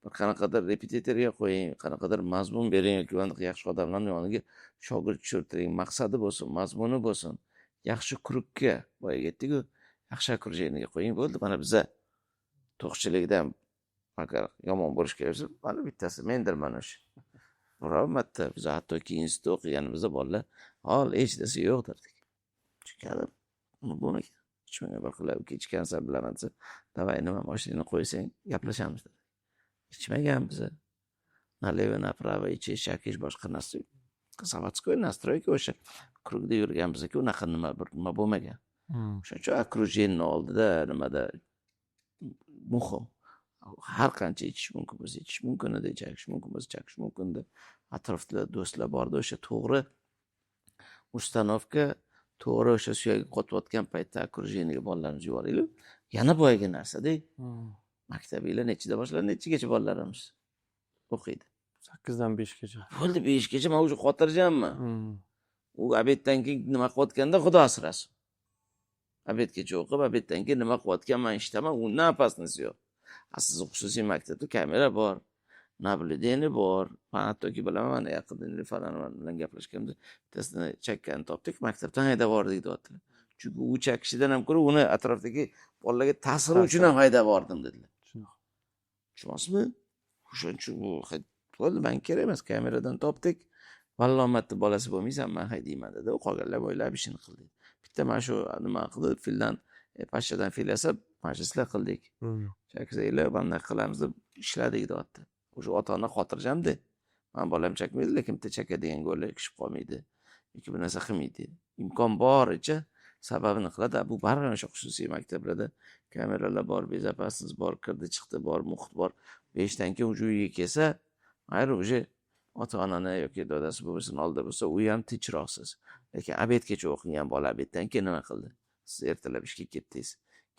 Bir qanaqadir repetitorga qo'ying, qanaqadir mazmun bering yoki yaxshi odamlarning yoniga shogird tushirtiring. Maqsadi bo'lsin, mazmuni bo'lsin. Yaxshi kurukka, boyaga aytdik-ku, yaxshi okrujeniyaga qo'ying, bo'ldi. Mana biza to'qchilikdan agar yomon bo'lish kerak bo'lsa, mana bittasi mendirman o'sha. Biror marta biz hattoki institutda o'qiganimizda bolalar, hol hech narsa yo'q derdik. Chunki uni bo'lmagan. Ichmagan bir kechikkansan bilaman desa, davay nima mashinani qo'ysang, gaplashamiz dedi. Ichmagan biza. Nalevo, направо, ichish, chakish, boshqa narsa. Заводской настройка o'sha krugda yurgan bizga unaqa nima bo'lmagan. Shuning uchun okrujeniya oldida nimada muhim. Har qancha ichish mumkin bo'lsa ichish mumkin edi, chakish mumkin bo'lsa chakish mumkin edi. Atrofda do'stlar borda o'sha to'g'ri ustanovka, to'g'ri o'sha suyagi qotayotgan paytda okrujeniyaga bolalarimizni yuboraylik. Yana boyaga narsa-da. Maktabinglar nechida boshlanadi, nechigacha bolalarimiz o'qiydi? 8 dan 5 gacha. Bo'ldi, 5 gacha men o'sha xotirjamman. U obeddan keyin nima qilayotganda Xudo asrasin. Obedgacha o'qib, obeddan keyin nima qilayotgan men eshitaman, undan opasnisi yo'q. Siz xususiy maktabda kamera bor, naблюдение bor. Hattoki bilaman, yaqinda falan bilan gaplashganimda bittasini chakkani topdik, maktabdan haydab yubordik deyaptilar. Chunki u chakishidan ham ko'ra uni atrofdagi bolalarga ta'siri uchun ham haydab yubordim dedilar. Tushunasizmi? O'shaning uchun bu bo'ldi, men kerak emas, kameradan topdik. Vallomatni bolasi bo'lmaysan, men haydayman dedi. U qolganlar o'ylab ishini qildi. Bitta mana shu nima qildi, fildan pashshadan fil yasab, majlislar qildik. Chakizaylar, bunday qilamiz deb ishladik deyapti. O'sha ota-ona xotirjamda. Men bolam chakmaydi, lekin bitta chakadigan go'llar kishib qolmaydi. Yoki bir narsa qilmaydi. Imkon boricha sababini qiladi. Bu baribir o'sha xususiy maktablarda kameralar bor, bezopasnost bor, kirdi chiqdi bor, muhit bor. 5 dan keyin uyga kelsa, mayli o'sha ota-onani yoki dadasi bo'lsin, oldida bo'lsa, u ham tinchroqsiz. Lekin obedgacha o'qigan bola obeddan keyin nima qildi? Siz ertalab ishga ketdingiz,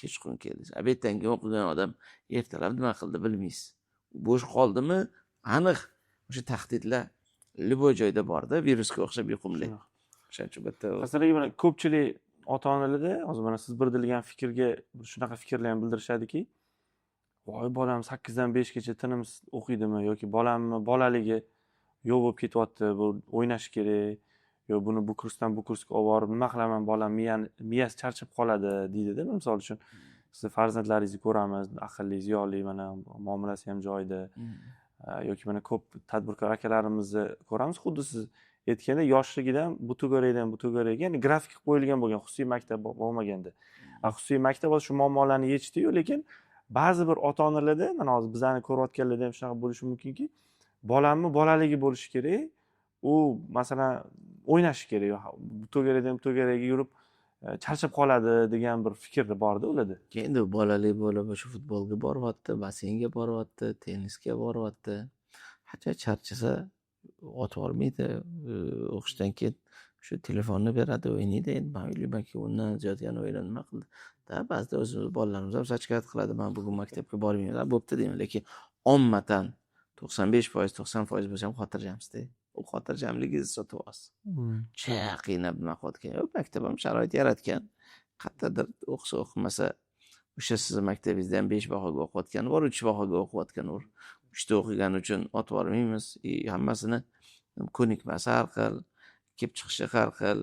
kechqurun keldingiz. Obeddan keyin o'qigan odam ertalab nima qildi bilmaysiz. Bo'sh qoldimi? Aniq o'sha tahdidlar liboy joyda borda, virusga o'xshab yuqumli. O'shaning uchun bitta Masalan, mana ko'pchilik ota-onalarda hozir mana siz bildirilgan fikrga shunaqa fikrlar ham bildirishadiki, voy bolam 8 dan 5 gacha tinimsiz o'qiydimi yoki bolamni bolaligi yo'q bo'lib ketyapti, bu o'ynash kerak, yo buni bu kursdan bu kursga olib borib nima qilaman, bolam miyasi charchab qoladi deydi-da. Misol uchun sizni farzandlaringizni ko'ramiz, aqlli, ziyoli, mana muomalasi ham joyida. Yoki mana ko'p tadbirkor akalarimizni ko'ramiz, xuddi siz aytganda yoshligidan bu to'garakdan bu to'garakga, ya'ni grafik qo'yilgan bo'lgan, xususiy maktab bo'lmaganda. Xususiy maktab shu muammolarni yechdi-yu, lekin ba'zi bir ota-onalarda, mana hozir bizani ko'rayotganlarda ham shunaqa bo'lishi mumkinki, bolamni bolaligi bo'lishi kerak. U masalan o'ynashi kerak, bu to'garakdan bu to'garakga yurib charchab qoladi degan bir fikr bor-da ularda. Endi bolalik bo'lib o'sha futbolga boryapti, basseynga boryapti, tennisga boryapti. Hacha charchasa otib yubormaydi. O'qishdan keyin shu telefonni beradi, o'ynaydi. Endi man o'ylaymanki, undan ziyod yana o'yinlar nima qildi. Ba'zida o'zimiz bolalarimiz ham shikoyat qiladi. Men bugun maktabga bormayman. Bo'pti deyman, lekin ommatan 95%, 90% bo'lsa ham xotirjamsizda. U xotirjamligingizni sotib olasiz. Juda qiynab nima qilayotgan. Maktab ham sharoit yaratgan. Qayerdadir o'qisa o'qimasa, o'sha sizni maktabingizda ham 5 bahoga o'qiyotgani bor, 3 bahoga o'qiyotgani bor. 3 ta o'qigani uchun otib yubormaymiz. Hammasini ko'nikmasi har xil, kelib chiqishi har xil.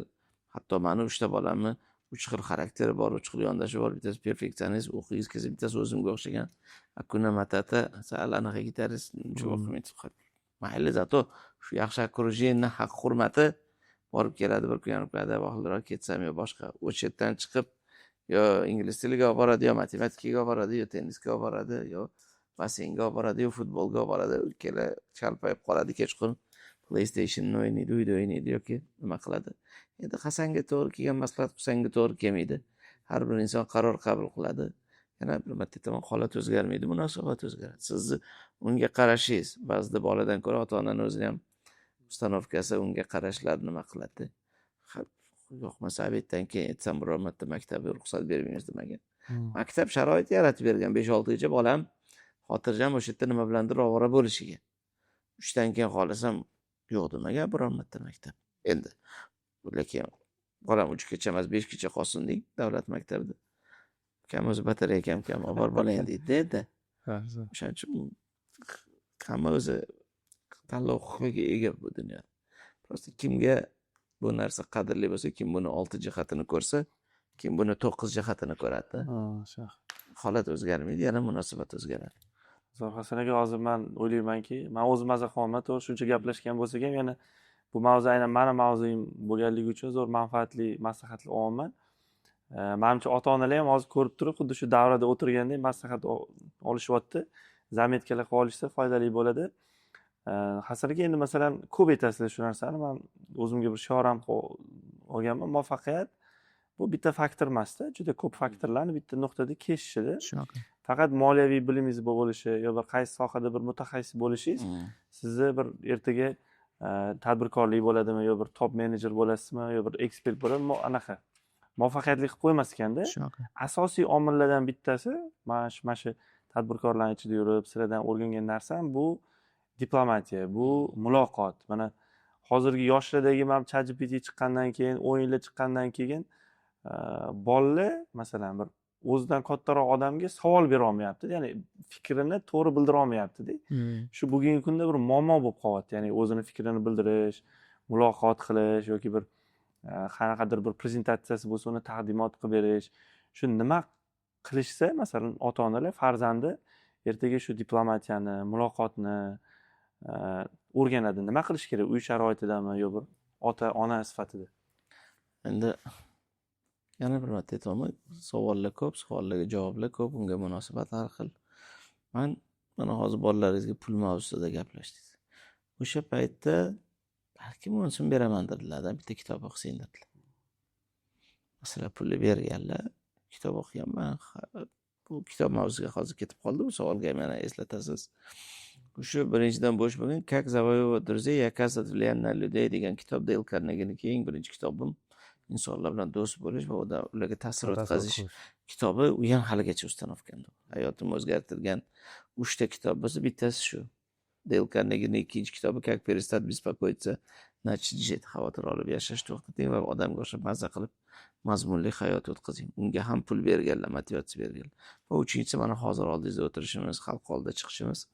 Hatto meni 3 ta bolamni 3 xil xarakteri bor, 3 xil yondoshi bor. Bittasi perfeksionist, o'qiysiz kelsa, bittasi o'zimga o'xshagan. Akuna matata, sal anaqa gitarist, shu o'qimaydi. Mayli, zato shu yaxshi okrujenni haq hurmati borib keladi, bir kun yana qiladi, vaqtliroq ketsam yo boshqa o'chirdan chiqib yo ingliz tiliga olib boradi, yo matematikaga olib boradi, yo tennisga olib boradi, yo basseynga olib boradi, yo futbolga olib boradi. Ikkala chalpayib qoladi kechqurun. PlayStation'ni o'ynaydi, uyda o'ynaydi yoki nima qiladi. Endi Hasanga to'g'ri kelgan maslahat Husanga to'g'ri kelmaydi. Har bir inson qaror qabul qiladi. Yana bir marta aytaman, holat o'zgarmaydi, munosabat o'zgaradi. Sizni unga qarashingiz, ba'zida boladan ko'ra ota-onani o'zini ham ustanovkasi unga qarashlar nima qiladi. Yo'qmasa abetdan keyin aytsam, biror marta maktabga ruxsat bermaymiz demagan. Maktab sharoit yaratib bergan. 5-6 gacha bolam xotirjam o'sha yerda nima bilandir ovora bo'lishiga. 3 dan keyin xohlasam yo'q demagan biror marta maktab. Endi lekin bolam 3 gacha emas, 5 gacha qolsin deng davlat maktabida. Kam o'zi batareyka kam olib bor bolang deydi-da. O'shaning uchun hamma o'zi tanlov huquqiga ega bu dunyo. Prosta kimga bu narsa qadrli bo'lsa, kim buni 6 jihatini ko'rsa, kim buni 9 jihatini ko'radi. Holat o'zgarmaydi, yana munosabat o'zgaradi. Zo'r Hasan aka, hozir men o'ylaymanki, men o'zim maza qilolmay, to'g'ri shuncha gaplashgan bo'lsak ham, yana bu mavzu aynan meni mavzuim bo'lganligi uchun zo'r manfaatli maslahatlar olyapman. Menimcha ota-onalar ham hozir ko'rib turib, xuddi shu davrada o'tirgandek maslahat olishyapti. Zametkalar qilib olishsa foydali bo'ladi. Hasan aka, endi masalan ko'p aytasizlar shu narsani. Men o'zimga bir shior ham olganman. Muvaffaqiyat bu bitta faktor emasda, juda ko'p faktorlarni bitta nuqtada keshishida. Faqat moliyaviy bilimingiz bo'lishi yo bir qaysi sohada bir mutaxassis bo'lishingiz sizni bir ertaga tadbirkorlik bo'ladimi yo bir top menejer bo'lasizmi yo bir ekspert bo'ladimi, anaqa muvaffaqiyatli qilib qo'ymas ekanda. Asosiy omillardan bittasi mana shu tadbirkorlar ichida yurib sizlardan o'rgangan narsam bu diplomatiya, bu muloqot. Mana hozirgi yoshlardagi ham ChatGPT chiqqandan keyin, o'yinlar chiqqandan keyin bolalar masalan bir o'zidan kattaroq odamga savol bera olmayapti, ya'ni fikrini to'g'ri bildira olmayapti-da. Shu bugungi kunda bir muammo bo'lib qolyapti, ya'ni o'zini fikrini bildirish, muloqot qilish yoki bir qanaqadir bir prezentatsiyasi bo'lsa uni taqdimot qilib berish. Shu nima qilishsa, masalan, ota-onalar farzandi ertaga shu diplomatiyani, muloqotni o'rganadi. Nima qilish kerak uy sharoitidami yo bir ota-ona sifatida? Endi yana bir marta aytaman, savollar ko'p, savollarga javoblar ko'p, unga munosabat har xil. Mana hozir bolalaringizga pul mavzusida gaplashdik. O'sha paytda balki onsini beraman dedilar, bitta kitob o'qisin dedilar. Masalan, pulni berganlar, kitob o'qiganman. Bu kitob mavzusiga hozir ketib qoldi, bu savolga meni eslatasiz. O'sha birinchidan bo'sh bo'lgan Как завоевывать друзей и оказывать влияние на людей degan kitob Dale Carnegie'niki eng birinchi kitobim. Insonlar bilan do'st bo'lish va ularga ta'sir o'tkazish kitobi, u ham haligacha ustanovkanda. Hayotimni o'zgartirgan 3 ta kitob bo'lsa, bittasi shu. Dale Carnegie'ning ikkinchi kitobi Как перестать беспокоиться, начать жить. Xavotir olib yashash to'xtating va odamga o'xshab mazza qilib mazmunli hayot o'tkazing. Unga ham pul berganlar, motivatsiya berganlar. Va uchinchisi mana hozir oldingizda o'tirishimiz, xalq oldida chiqishimiz.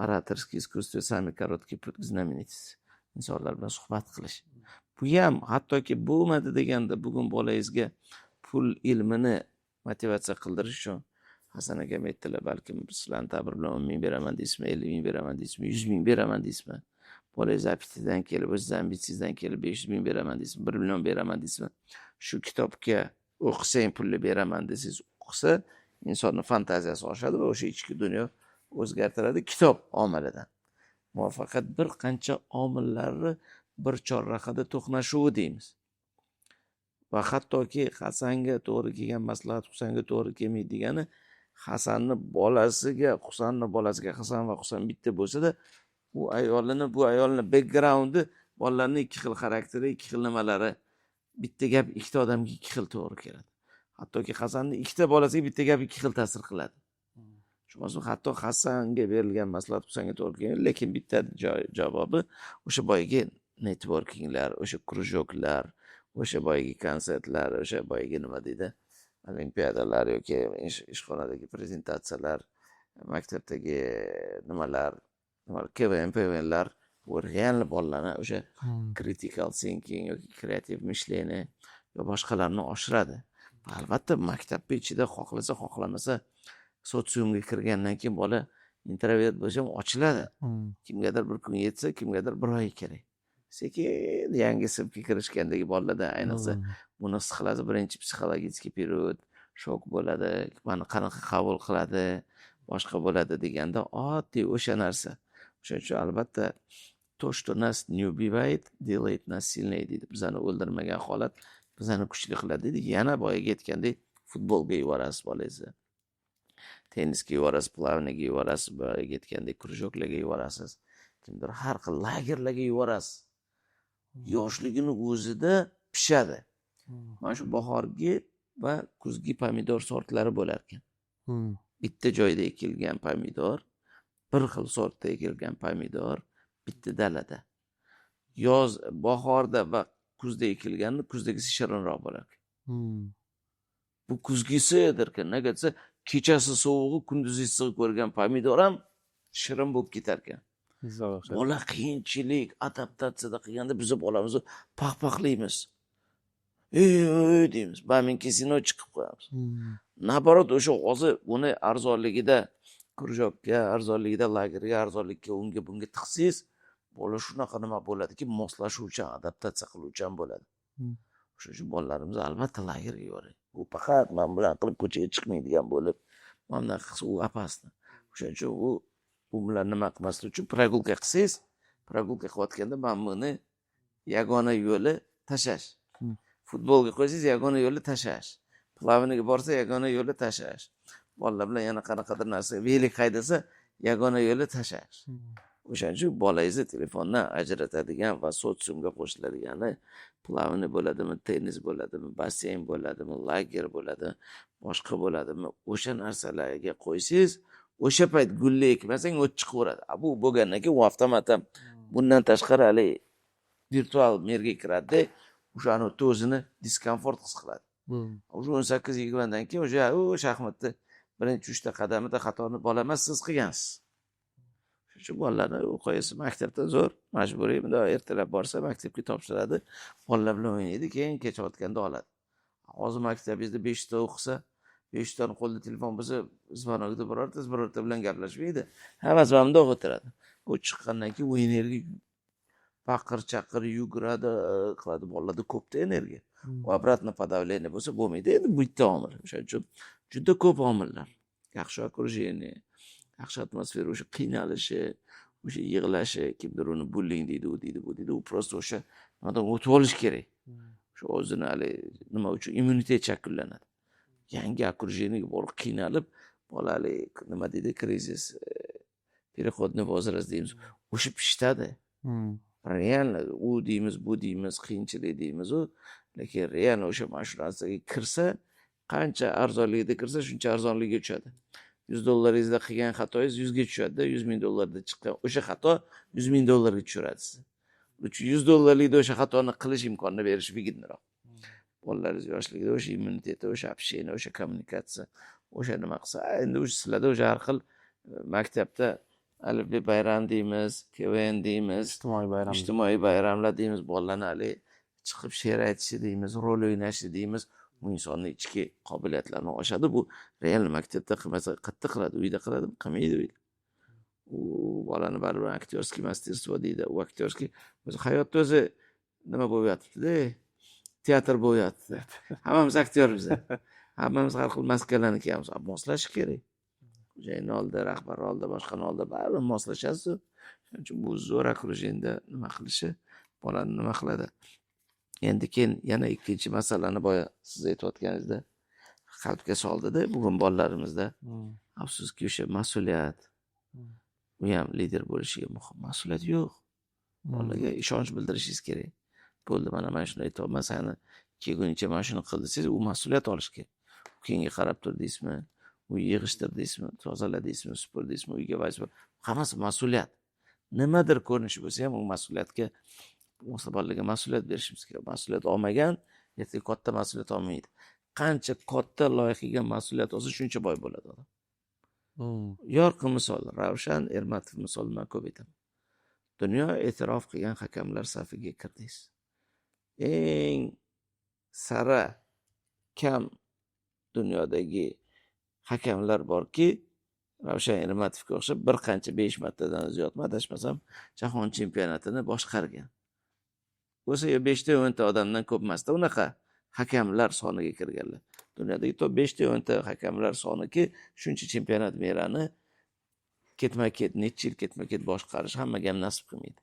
Oratorskiy искусство sami korotkий put знаменитость. Insonlar bilan suhbat qilish. Bu ham hattoki bo'lmadi deganda bugun bolangizga pul ilmini motivatsiya qildirish uchun Hasan aka aytdilar, balki sizlarni ta'bir bilan 10 ming beraman deysizmi, 50 ming beraman deysizmi, 100 ming beraman deysizmi? Bolangiz apetidan kelib, o'z ambitsiyasidan kelib 500 ming beraman deysizmi, 1 million beraman deysizmi? Shu kitobga o'qisang pulni beraman desangiz, o'qisa insonning fantaziyasi oshadi va o'sha ichki dunyo o'zgartiradi kitob omilidan. Muvaffaqiyat bir qancha omillarni bir chorrahada to'qnashuvi deymiz. Va hattoki Hasanga to'g'ri kelgan maslahat Husanga to'g'ri kelmaydi degani, Hasanni bolasiga Hasan va Husan bitta bo'lsa-da, bu ayolni backgroundi, bolalarning ikki xil xarakteri, ikki xil nimalari, bitta gap ikkita odamga ikki xil to'g'ri keladi. Hattoki Hasanning ikkita bolasiga bitta gap ikki xil ta'sir qiladi. Shundan so'ng hatto Hassanga berilgan maslahat Husanga to'g'ri kelgan, lekin bitta javobi o'sha boyagi networkinglar, o'sha krujoklar, o'sha boyagi konsertlar, o'sha boyagi nima deydi, olimpiadalar yoki ishxonadagi prezentatsiyalar, maktabdagi nimalar, KVN-PVNlar, bu real bolalarni o'sha critical thinking yoki kreativ mishleniya yo boshqalarni oshiradi. Albatta maktab ichida xohlasa xohlamasa sotsiumga kirgandan keyin bola introvert bo'lsa ochiladi. Kimgadir bir kun yetsa, kimgadir bir oy kerak. Sekin yangi sinfga kirishgandagi bolalarda ayniqsa buni his qiladi. Birinchi psixologik period, shok bo'ladi, mani qanaqa qabul qiladi, boshqa bo'ladi deganda oddiy o'sha narsa. Shuning uchun albatta то, что нас не убивает, делает нас сильнее deydi. Bizani o'ldirmagan holat bizani kuchli qiladi deydi. Yana boyaga aytgandek, futbolga yuborasiz bolangizni. Tennisga yuborasiz, plavniyaga yuborasiz, boyaga aytgandek, krujoklarga yuborasiz. Kimdir har xil lagerlarga yuborasiz. Yoshligini o'zida pishadi. Mana shu bahorgi va kuzgi pomidor sortlari bo'lar ekan. Bitta joyda ekilgan pomidor, bir xil sortda ekilgan pomidor bitta dalada. Yoz, bahorda va kuzda ekilgani kuzdagisi shirinroq bo'lar ekan. Bu kuzgisidirkan, nega desa, kechasi sovug'i, kunduzi issiq ko'rgan pomidor ham shirin bo'lib ketar ekan. Bola qiyinchilik, adaptatsiyada qilganda biz bolamizni paqpaqlaymiz. Ey deymiz, "Bamin kesino chiqib qo'yamiz." Naborot o'sha hozir uni arzonligida, krujokka, arzonligida, lagerga, arzonlikka, unga bunga tiqsiz, bola shunaqa nima bo'ladiki, moslashuvchan, adaptatsiya qiluvchan bo'ladi. Shuning uchun bolalarimiz albatta lagerga yuboring. U faqat men bilan qilib ko'chaga chiqmaydigan bo'lib, mana qilsa u apasni. Shuning uchun u bilan nima qilmaslik uchun прогулка qilsangiz, прогулка qilayotganda men buni yagona yo'li tashlash. Futbolga qo'ysangiz yagona yo'li tashlash. Plavniyaga borsa yagona yo'li tashlash. Bolalar bilan yana qanaqadir narsa velik haydasa yagona yo'li tashlash. O'shaning uchun bolangizni telefondan ajratadigan va sotsiumga qo'shiladigani plavniya bo'ladimi, tennis bo'ladimi, basseyn bo'ladimi, lager bo'ladimi, boshqa bo'ladimi, o'sha narsalarga qo'ysangiz, o'sha payt gulla ekmasang o't chiqaveradi. Bu bo'lgandan keyin u avtomatdan bundan tashqari hali virtual merga kiradi, o'shani o'zini diskomfort his qiladi. O'sha 18-20 dan keyin o'sha shaxmatda birinchi 3ta qadamida xatoni bola emas siz qilgansiz. Shu bolalarni qo'yasiz maktabda zo'r, majburiy, bunda ertalab borsa maktabga topshiradi, bolalar bilan o'ynaydi, keyin kechayotganda oladi. Hozir maktabingizda 5 ta o'qisa, 5 tani qo'lda telefon bo'lsa, zvonokda birorta bilan gaplashmaydi. Hammasi mamda o'tiradi. Bu chiqqandan keyin u energiya baqir-chaqir yuguradi, qiladi. Bolalarda ko'pda energiya. Va обратно подавление bo'lsa bo'lmaydi. Endi bu bitta omil. O'shaning uchun juda ko'p omillar. Yaxshi okrujenniya, yaxshi atmosfera, o'sha qiynalishi, o'sha yig'lashi, kimdir uni bullying deydi, u deydi, bu deydi, u prosta o'sha nimadan o'tib olish kerak. Shu o'zini hali nima uchun immunitet shakllanadi. Yangi okrujenniyaga borib qiynalib, bola hali nima deydi, krizis, переходный возраст deymiz. O'sha pishadi. Real u deymiz, bu deymiz, qiyinchilik deymiz u, lekin real o'sha mashinaga kirsa, qancha arzonligida kirsa, shuncha arzonligiga tushadi. $100 qilgan xatoingiz 100 ga tushadi, $100,000 chiqqan o'sha xato $100,000 tushiradi sizni. $100 o'sha xatoni qilish imkonini berish vigidniroq. Bolalaringiz yoshligida o'sha immuniteti, o'sha общение, o'sha kommunikatsiya, o'sha nima qilsa, endi o'sha sizlarda o'sha har xil maktabda alifbe bayram deymiz, KVN deymiz, ijtimoiy bayramlar deymiz, bolalarni hali chiqib she'r aytishi deymiz, rol o'ynashi deymiz. Bu insonning ichki qobiliyatlarini oshadi. Bu real maktabda qilmasa qayerda qiladi, uyda qiladimi? Qilmaydi uyda. U bolani baribir aktyorskiy masтерство deydi. U aktyorskiy o'zi hayotda o'zi nima bo'lyapti-da? Teatr bo'lyapti. Hammamiz aktyormiz. Hammamiz har xil maskalarni kiyamiz. Moslashish kerak. Xo'jayinni oldida, rahbar oldida, boshqani oldida baribir moslashasiz. Shuning uchun bu zo'r okrujeniyada nima qilishi bolani nima qiladi. Endi keyin yana ikkinchi masalani boya siz aytayotganingizda qalbga soldida bugun bolalarimizda afsuski o'sha mas'uliyat, u ham lider bo'lishiga muhim. Mas'uliyat yo'q. Bolaga ishonch bildirishingiz kerak. Bo'ldi, mana shuni aytyapman, sani kelgunicha mana shuni qil desangiz, u mas'uliyat olishi kerak. Keyinga qarab turdingizmi, u yig'ishtirdingizmi, tozaladingizmi, supurdingizmi, uyga vazifa. Hammasi mas'uliyat. Nimadir ko'rinishi bo'lsa ham u mas'uliyatga bolaga mas'uliyat berishimiz kerak. Mas'uliyat olmagan ertaga katta mas'uliyat olmaydi. Qancha katta loyihaga mas'uliyat olsa, shuncha boy bo'ladi odam. Yorqin misol, Ravshan Ermatov misolini men ko'p aytaman. Dunyo e'tirof qilgan hakamlar safiga kirdingiz. Eng sara kam dunyodagi hakamlar borki, Ravshan Ermatovga o'xshab bir qancha 5 martadan ziyod adashmasam jahon chempionatini boshqargan. Bo'lsa 5 ta 10 ta odamdan ko'p emasda unaqa hakamlar soniga kirganlar. Dunyodagi top 5 ta 10 ta hakamlar soniki shuncha chempionat merani ketma-ket, necha yil ketma-ket boshqarish hammaga ham nasib qilmaydi.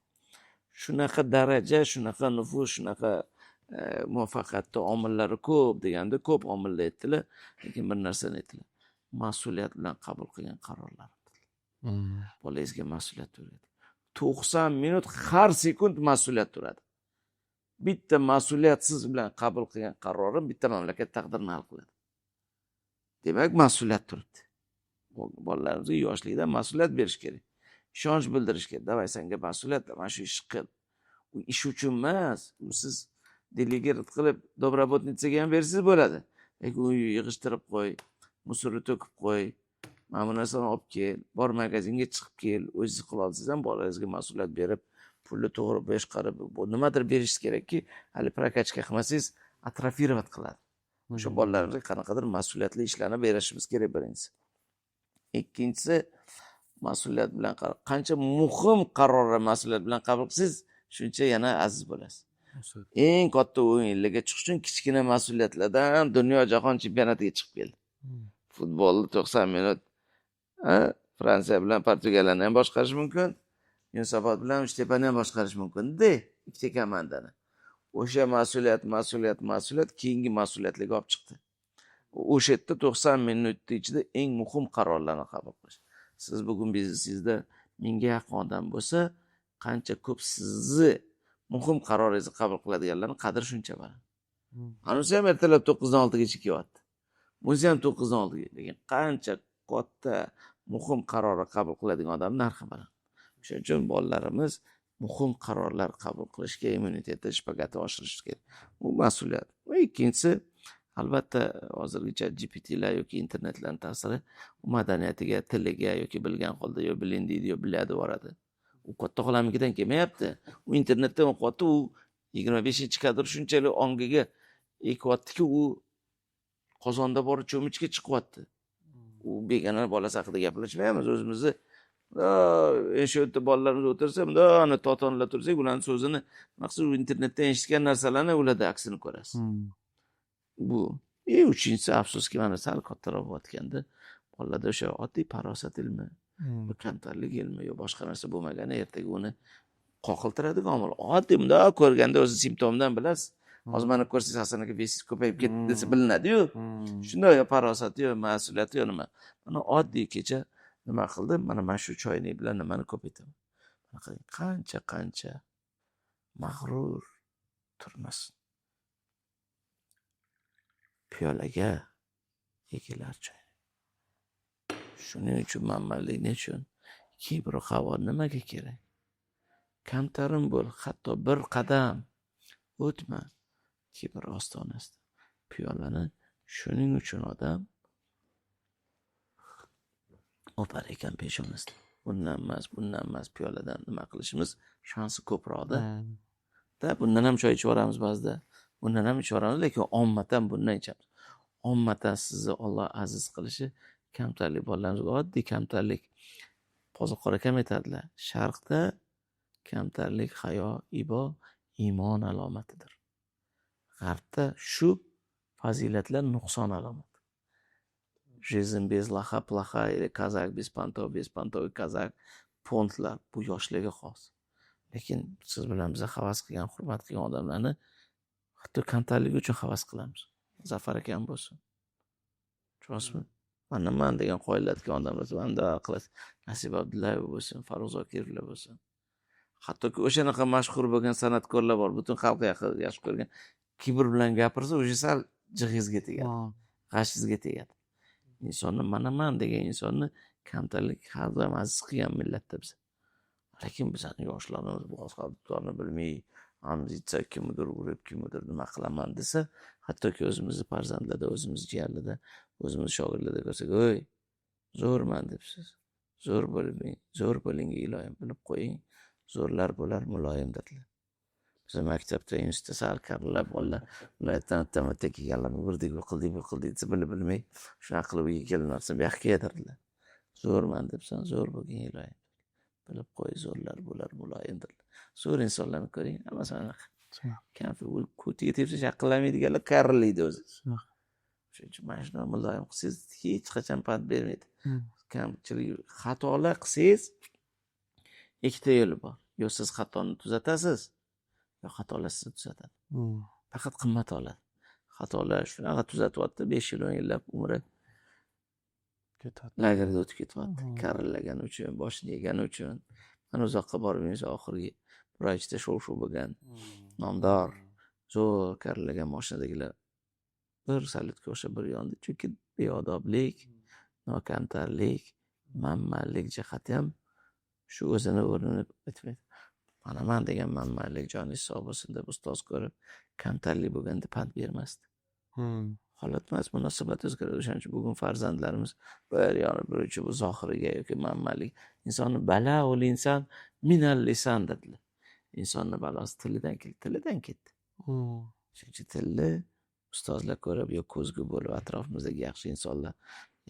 Shunaqa daraja, shunaqa nufuz, shunaqa muvaffaqiyatli omillari ko'p deganda ko'p omillar aytdilar, lekin bir narsani aytdilar. Mas'uliyat bilan qabul qilgan qarorlar. Bolangizga mas'uliyat turadi. 90 minut har sekund mas'uliyat turadi. Bitta mas'uliyatsiz bilan qabul qilgan qarorim bitta mamlakat taqdirini hal qiladi. Demak, mas'uliyat turibdi. Bolalarimizga yoshlikdan mas'uliyat berish kerak. Ishonch bildirish kerak. Davay, senga mas'uliyat, mana shu ish qil. U ish uchun emas. Siz delegat qilib Dobrobotnitsaga ham bersangiz bo'ladi. Lekin u yig'ishtirib qo'y, musorni to'kib qo'y, mana bu narsani olib kel, bor magazinga chiqib kel, o'zingiz qila olsangiz ham bolangizga mas'uliyat berib, pulni to'g'ri boshqarib, nimadir berishingiz kerakki, hali prakachka qilmasangiz atrofировать qiladi. O'sha bolalarimizga qanaqadir mas'uliyatli ishlarni berishimiz kerak birinchisi. Ikkinchisi, mas'uliyat bilan qancha muhim qarorlar mas'uliyat bilan qabul qilsangiz, shuncha yana aziz bo'lasiz. Eng katta o'yinlarga chiqish uchun kichkina mas'uliyatlardan dunyo jahon chempionatiga chiqib keldi. Futbolni 90 minut Fransiya bilan Portugaliyani ham boshqarish mumkin. Yunusobod bilan Uchtepani ham boshqarish mumkin-da, ikkita komandani. O'sha mas'uliyat keyingi mas'uliyatlarga olib chiqdi. O'sha yerda 90 minut ichida eng muhim qarorlarni qabul qilish. Siz bugun biznesingizda 1000 ga yaqin odam bo'lsa, qancha ko'p sizni muhim qaroringizni qabul qiladiganlarning qadri shuncha baland. Hanuz ham ertalab 9 dan 6 gacha kelyapti. O'zi ham 9 dan 6 ga. Lekin qancha katta muhim qarorni qabul qiladigan odam narxi baland. Shuning uchun bolalarimiz muhim qarorlar qabul qilishga immuniteti, shpagati oshirish kerak. Bu mas'uliyat. Va ikkinchisi, albatta hozirgacha GPTlar yoki internetlarning ta'siri madaniyatiga, tiliga yoki bilgan holda yo bilindi, yo biladi boradi. U katta xolamnikidan kelmayapti. U internetdan o'qiyapti, u 25-kadr shunchalik ongiga ekyaptiki, u qozonda bor cho'michga chiqyapti. U begonalar bolasi haqida gaplashmaymiz, o'zimizni shu yerda bolalarimiz o'tirsa, bunda ana totonlar tursak, ularning so'zini maqsad internetdan eshitgan narsalarni ularda aksini ko'rasiz. Bu uchinchisi, afsuski, mana sal kattaroq bo'layotganda bolalarda o'sha oddiy farosat ilmi, kamtarlik ilmi yo boshqa narsa bo'lmagani ertaga uni qoqiltiradigan omil. Oddiy bunda ko'rganda o'zi simptomdan bilasiz. Hozir mana ko'rsangiz Hasan aka vesiz ko'payib ketdi desa bilinadi-yu. Shunday farosati yo mas'uliyati yo nima. Mana oddiy kecha nima qildi? Mana shu choynik bilan nimani ko'p aytaman. Qancha mag'rur turmasin. Piyolaga egilar choy. Shuning uchun manmalik nechun? Kibru havo nimaga kerak? Kamtarin bo'l, hatto bir qadam o'tma. Kibr ostonasida. Piyolani shuning uchun odam opar ekan peshonasida. Bundan emas piyoladan nima qilishimiz shansi ko'proqda. Bundan ham choy ichib olamiz ba'zida. Bundan ham ichib olamiz, lekin ommatan bundan ichamiz. Ommatan sizni Alloh aziz qilishi kamtarlik bolalarimizga oddiy kamtarlik. Qo'ziqor akam aytadilar, Sharqda kamtarlik hayo, ibo, iymon alomatidir. G'arbda shu fazilatlar nuqson alomati. Жизнь без лоха плохая, или казак без понтов, казak, fontlar bu yoshlarga xos. Lekin siz bilan biz havas qilgan, hurmat qilgan odamlarni hatto kamtarligi uchun havas qilamiz. Zafar akam bo'lsin. Tushunasizmi? man degan qoyillatgan odamlar unda qilasiz. Nasib Abdullayev bo'lsin, Farruh Zokirovlar bo'lsin. Hattoki o'shanaqa mashhur bo'lgan san'atkorlar bor, butun xalq yaxshi ko'rgan. Kibr bilan gapirsa, o'sha sal jig'ingizga tegadi, g'ashingizga tegadi. Insonni man degan insonni kamtarlik har doim aziz qilgan millatda biz. Lekin bizning yoshlarimiz boshqani bilmay, amzicha kimdir urib, kimdir nima qilaman desa, hattoki o'zimizni farzandlarda, o'zimiz jiyanlarda, o'zimiz shogirdlarda ko'rsak, "Oy, zo'rman" debsiz. Zo'r bo'lmang, zo'r bo'ling iloyim, bilib qo'ying. Zo'rlar bo'lar, muloyim dedilar. Biz maktabda, institutda sal karlar bolalar, ulardan tamatda kelganlar, burdik, bu qildik desa bilmay, shunaqa qilib uyga kelinarsa, bu yoqqa yedirdilar. Zo'rman debsan, zo'r bo'lgin iloyim. Bilib qo'y, zo'rlar bo'lar, muloyim dedilar. Zo'r insonlarni ko'ring, hammasi anaqa. Kamfi ko'tiga tepsa shaqillaydiganlar karillaydi o'zi. Shuning uchun mana shuni muloyim qilsangiz, hech qachon pand bermaydi. Kamchilik, xatolar qilsangiz, ikkita yo'li bor. Yo siz xatoni tuzatasiz, yo xatolar sizni tuzatadi. Faqat qimmat oladi. Xatolar shunaqa tuzatyapti, 5 yil 10 yillab umri lagerda o'tib ketyapti. Karillagani uchun, boshini yegani uchun. Mana uzoqqa bormaymiz, oxirgi bir oy ichida shov-shuv bo'lgan, nomdor, zo'r karillagan mashinadagilar bir salutga o'xshab bir yondi. Chunki beodoblik, nokamtarlik, manmanlik jihati ham shu o'zini o'rnini bitmaydi. Mana man degan manmanlik joningiz sog' bo'lsin deb ustoz ko'rib, kamtarlik bo'lganda pand bermasdi. Holat emas, munosabat o'zgaradi. O'shaning uchun bugun farzandlarimiz bir yoni biruvchi bu zohiriga yoki manmanlik. Insonni bala ul inson minal lisan dedilar. Insonni balosi tilidan ketdi. Shuning uchun tilni ustozlar ko'rib yo ko'zgu bo'lib atrofimizdagi yaxshi insonlar,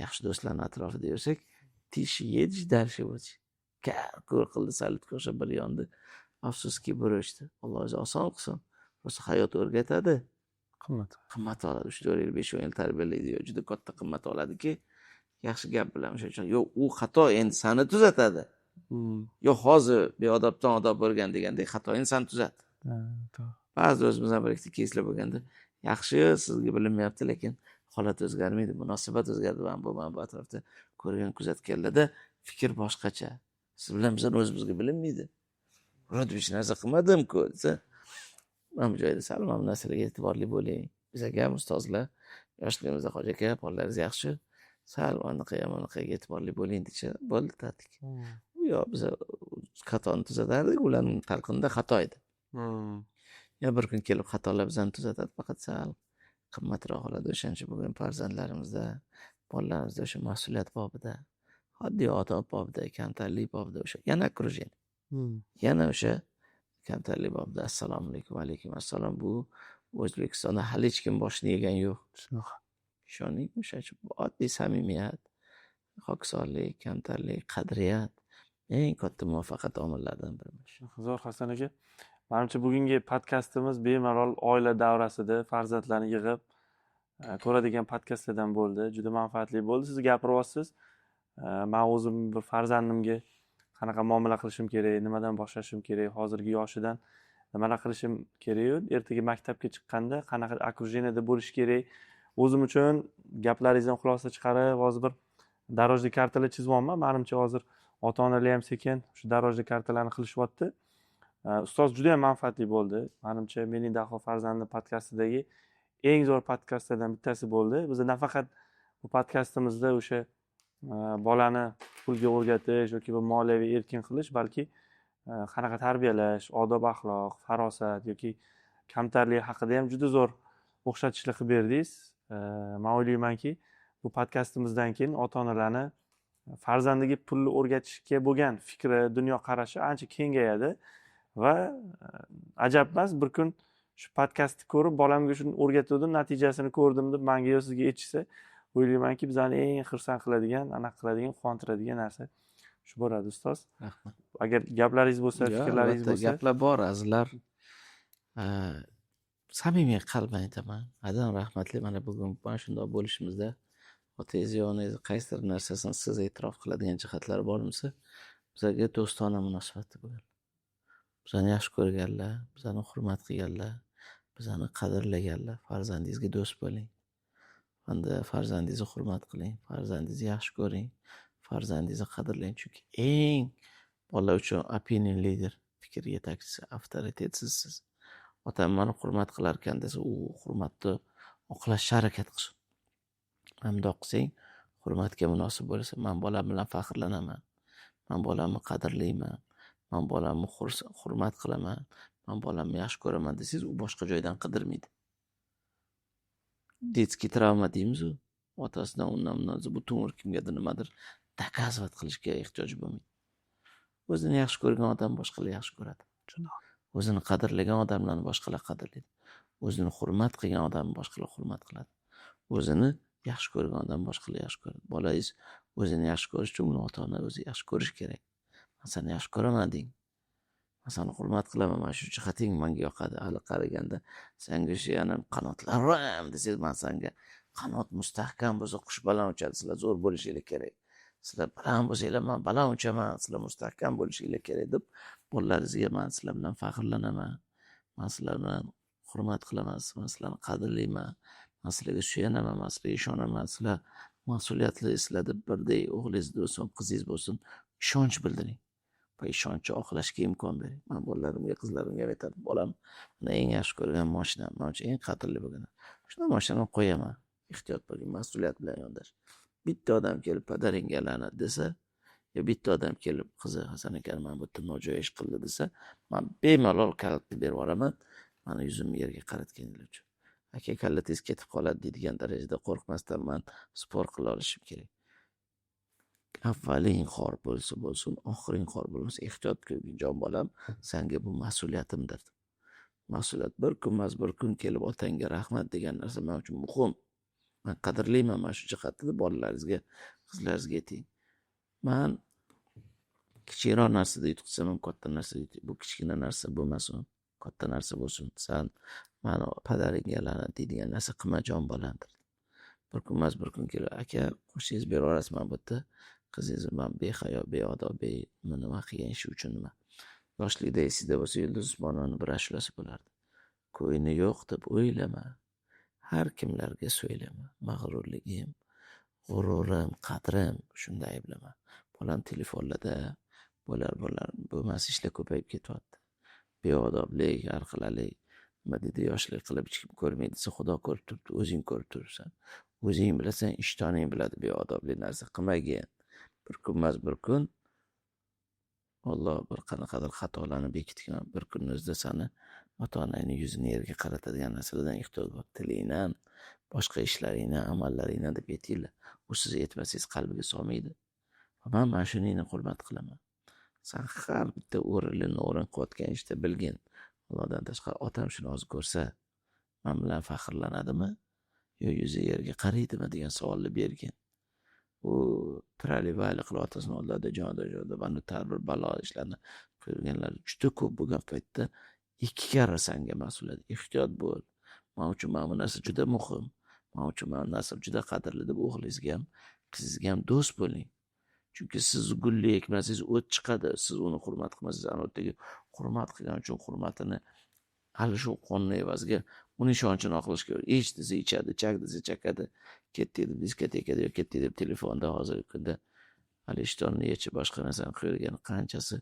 yaxshi do'stlarning atrofida yursak, tishi yedish darshi bo'lish. Ko'r qildi salutga o'xshab bir yondi. Afsuski burishdi. Alloh o'zi oson qilsin. Rosa hayot o'rgatadi. Qimmat oladi. 3-4 yil, 5 yil tarbiyalaydi. Juda katta qimmat oladiki, yaxshi gap bilan o'sha uchun. Yo, u xato endi seni tuzatadi. Yo, hozir beodobdan odob bo'lgan degandek xatoyini sen tuzat. Ba'zi o'zimizdan bir ikkita keyslar bo'lganda, yaxshi sizga bilinmayapti, lekin holat o'zgarmaydi, munosabat o'zgardi. Man bu atrofda ko'rgan kuzatganlarda fikr boshqacha. Siz bilan bizdan o'zimizga bilinmaydi. Biror hech narsa qilmadim-ku desa, mana bu joyda sal mana bu narsalarga e'tiborli bo'ling. Bizga ham ustozlar, yoshligimizda hoji aka, bolalaringiz yaxshi, sal anaqa e'tiborli bo'ling decha, bo'ldi tatik. Yo, biz xatoni tuzatardik, ularning talqinida xato edi. Ya bir kun kelib xatolar bizani tuzatadi, faqat sal qimmatroq bo'ladi. O'shaning uchun bugun farzandlarimizda, bolalarimizda o'sha mas'uliyat bobida, oddiy odob bobida, kamtarlik bobida o'sha yana окружение. Yana o'sha kamtarlik bobida assalomu alaykum va alaykum assalom. Bu O'zbekistonda hali hech kim boshini yegan yo'q. Ishoning, o'sha oddiy samimiyat, xoksorlik, kamtarlik, qadriyat eng katta muvaffaqiyat omillaridan biri. Zo'r Hasan aka. Menimcha bugungi podkastimiz bemalol oila davrasida farzandlarni yig'ib ko'radigan podkastlardan bo'ldi. Juda manfaatli bo'ldi. Siz gapiryapsiz. Men o'zim bir farzandimga qanaqa muomala qilishim kerak, nimadan boshlashim kerak, hozirgi yoshidan nimalar qilishim kerak, ertaga maktabga chiqqanda qanaqa окружениеda bo'lish kerak. O'zim uchun gaplaringizdan xulosa chiqarib, hozir bir darojli kartalar chizyapman. Menimcha hozir ota-onalar ham sekin shu darojli kartalarni qilishyapti. Ustoz juda ham manfaatli bo'ldi. Menimcha mening Daho farzandi podkastidagi eng zo'r podkastlardan bittasi bo'ldi. Biz nafaqat bu podkastimizda o'sha bolani pulga o'rgatish yoki bir moliyaviy erkin qilish, balki qanaqa tarbiyalash, odob axloq, farosat yoki kamtarlik haqida ham juda zo'r o'xshatishlar qilib berdingiz. Men o'ylaymanki, bu podkastimizdan keyin ota-onalarni farzandiga pulni o'rgatishga bo'lgan fikri, dunyoqarashi ancha kengayadi va ajab emas, bir kun shu podkastni ko'rib bolamga shuni o'rgatdim, natijasini ko'rdim deb menga yo sizga aytishsa, o'ylaymanki, bizani eng xursand qiladigan, anaqa qiladigan, quvontiradigan narsa shu bo'ladi ustoz. Rahmat. Agar gaplaringiz bo'lsa, fikrlaringiz bo'lsa, gaplar bor, azizlar. Samimiy qalban aytaman. Adam rahmatli, mana bugun mana shunday bo'lishimizda otangiz yo onangiz qaysidir narsasini siz e'tirof qiladigan jihatlari bormisa, bizga do'stona munosabatda bo'lgan. Bizani yaxshi ko'rganlar, bizani hurmat qilganlar, bizani qadrlaganlar, farzandingizga do'st bo'ling. endi farzandingizni hurmat qiling, farzandingizni yaxshi ko'ring, farzandingizni qadrlang. Chunki eng bola uchun opinion leader, fikr yetakchisi, avtoritetsiz siz. Otam meni hurmat qilar ekan desa, u hurmatni oqlashga harakat qilsin. Mana bundoq qilsang, hurmatga munosib bo'lsa, men bolam bilan faxrlanaman. Men bolamni qadrlayman. Men bolamni hurmat qilaman. Men bolamni yaxshi ko'raman desangiz, u boshqa joydan qidirmaydi. Детский travma deymiz-ku. Otasidan undan butun umr kimgadir nimadir dokazovat qilishga ehtiyoj bo'lmaydi. O'zini yaxshi ko'rgan odam boshqalar yaxshi ko'radi. O'zini qadrlagan odamlarni boshqalar qadrlaydi. O'zini hurmat qilgan odamni boshqalar hurmat qiladi. O'zini yaxshi ko'rgan odam boshqalar yaxshi ko'radi. Bolangiz o'zini yaxshi ko'rish uchun uni ota-ona o'zi yaxshi ko'rish kerak. Men seni yaxshi ko'raman deng. Men seni hurmat qilaman, mana shu jihating menga yoqadi. Hali qaraganda senga shu yana qanotlarim desangiz, men senga qanot mustahkam bo'lsa, qush baland uchadi, sizlar zo'r bo'lishinglar kerak. Sizlar baland bo'lsanglar, men baland uchaman, sizlar mustahkam bo'lishinglar kerak deb bolalaringizga men sizlar bilan faxrlanaman. Men sizlar bilan hurmat qilaman, men sizlarni qadrlayman. Men sizlarga suyanaman, men sizlarga ishonaman. Sizlar mas'uliyatli, sizlarda birdek o'g'lingiz bo'lsin, qizingiz bo'lsin, ishonch bildiring. Bu ishonchni oqlashga imkon bering. Men bolalarimga, qizlarimga aytaman, bolam, mana eng yaxshi ko'rgan mashinam, men uchun eng qadrli bo'lgan. Shuna mashinani qo'yaman. Ehtiyot bo'ling, mas'uliyat bilan yondash. Bitta odam kelib padaringga la'nat desa, yo bitta odam kelib qizi Hasan aka men bu yerda nojo'ya ish qildi desa, men bemalol kalitni berib yuboraman. Meni yuzimni yerga qaratganingiz uchun. Aka kallatingiz ketib qoladi deydigan darajada qo'rqmasdan men sport qila olishim kerak. Avvaling xor bo'lsa bo'lsin, oxiring xor bo'lmasa, ehtiyot qiling jon bolam, senga bu mas'uliyatimdir. Mas'uliyat bir kun emas, bir kun kelib otangga rahmat degan narsa men uchun muhim. Men qadrlayman mana shu jihatda bolalaringizga, qizlaringizga ayting. Men kichikroq narsada yutqizsam ham katta narsada yutib, bu kichkina narsa bo'lmasin, katta narsa bo'lsin. Sen meni padaringga la'nat deydigan narsa qilma jon bolamdir. Bir kun emas, bir kun kelib, aka, qo'shingiz beraverasiz men bu yerda. Qizingizni men behayo, beodob, nima qilgan ishi uchun nima. Yoshlikda esingizda bo'lsa, Yulduz Usmonovani bir ashulasi bo'lardi. Ko'yni yo'q deb o'ylama. Har kimlarga so'ylama. Mag'rurligim, g'ururim, qadrim shunda ayblama. Bolam telefonlarda bo'lar bo'lmas ishlar ko'payib ketyapti. Beodoblik, har xilalik, nima deydi, yoshlik qilib hech kim ko'rmaydi desa, Xudo ko'rib turibdi, o'zing ko'rib turibsan. O'zing bilasan, ishtoning biladi beodoblik narsa qilmagin. Bir kun emas, bir kun Alloh bir qanaqadir xatolarni bekitgan, bir kunning o'zida seni ota-onangning yuzini yerga qaratadigan narsalardan ehtiyot bo'l. Tilingdan, boshqa ishlaringdan, amallaringdan deb aytinglar. U siz aytmasangiz qalbiga solmaydi. Men mana shuningni hurmat qilaman. Sen har bitta o'rinlarni o'rin qilayotgan ishda bilgin. Allohdan tashqari otam shuni hozir ko'rsa, men bilan faxrlanadimi? Yo yuzi yerga qaraydimi degan savolni bergin. U tralivali qilib otasini oldida joyda bani bir balo ishlarni qilganlar juda ko'p bo'lgan paytda ikki karra senga mas'uliyat. Ehtiyot bo'l. Men uchun mana bu narsa juda muhim. Men uchun mana bu narsa juda qadrli deb o'g'lingizga ham, qizingizga ham do'st bo'ling. Chunki siz gulli ekmasangiz o't chiqadi. Siz uni hurmat qilmasangiz, anotdagi hurmat qilgan uchun hurmatini hali shu qonun evaziga uni ishonchini oqlash kerak. Ich desa ichadi, chak desa chakadi. Ketdi deb diskotekada yo ketdi deb telefonda hozirgi kunda hali ishtonni yechib boshqa narsani qo'yilgani qanchasi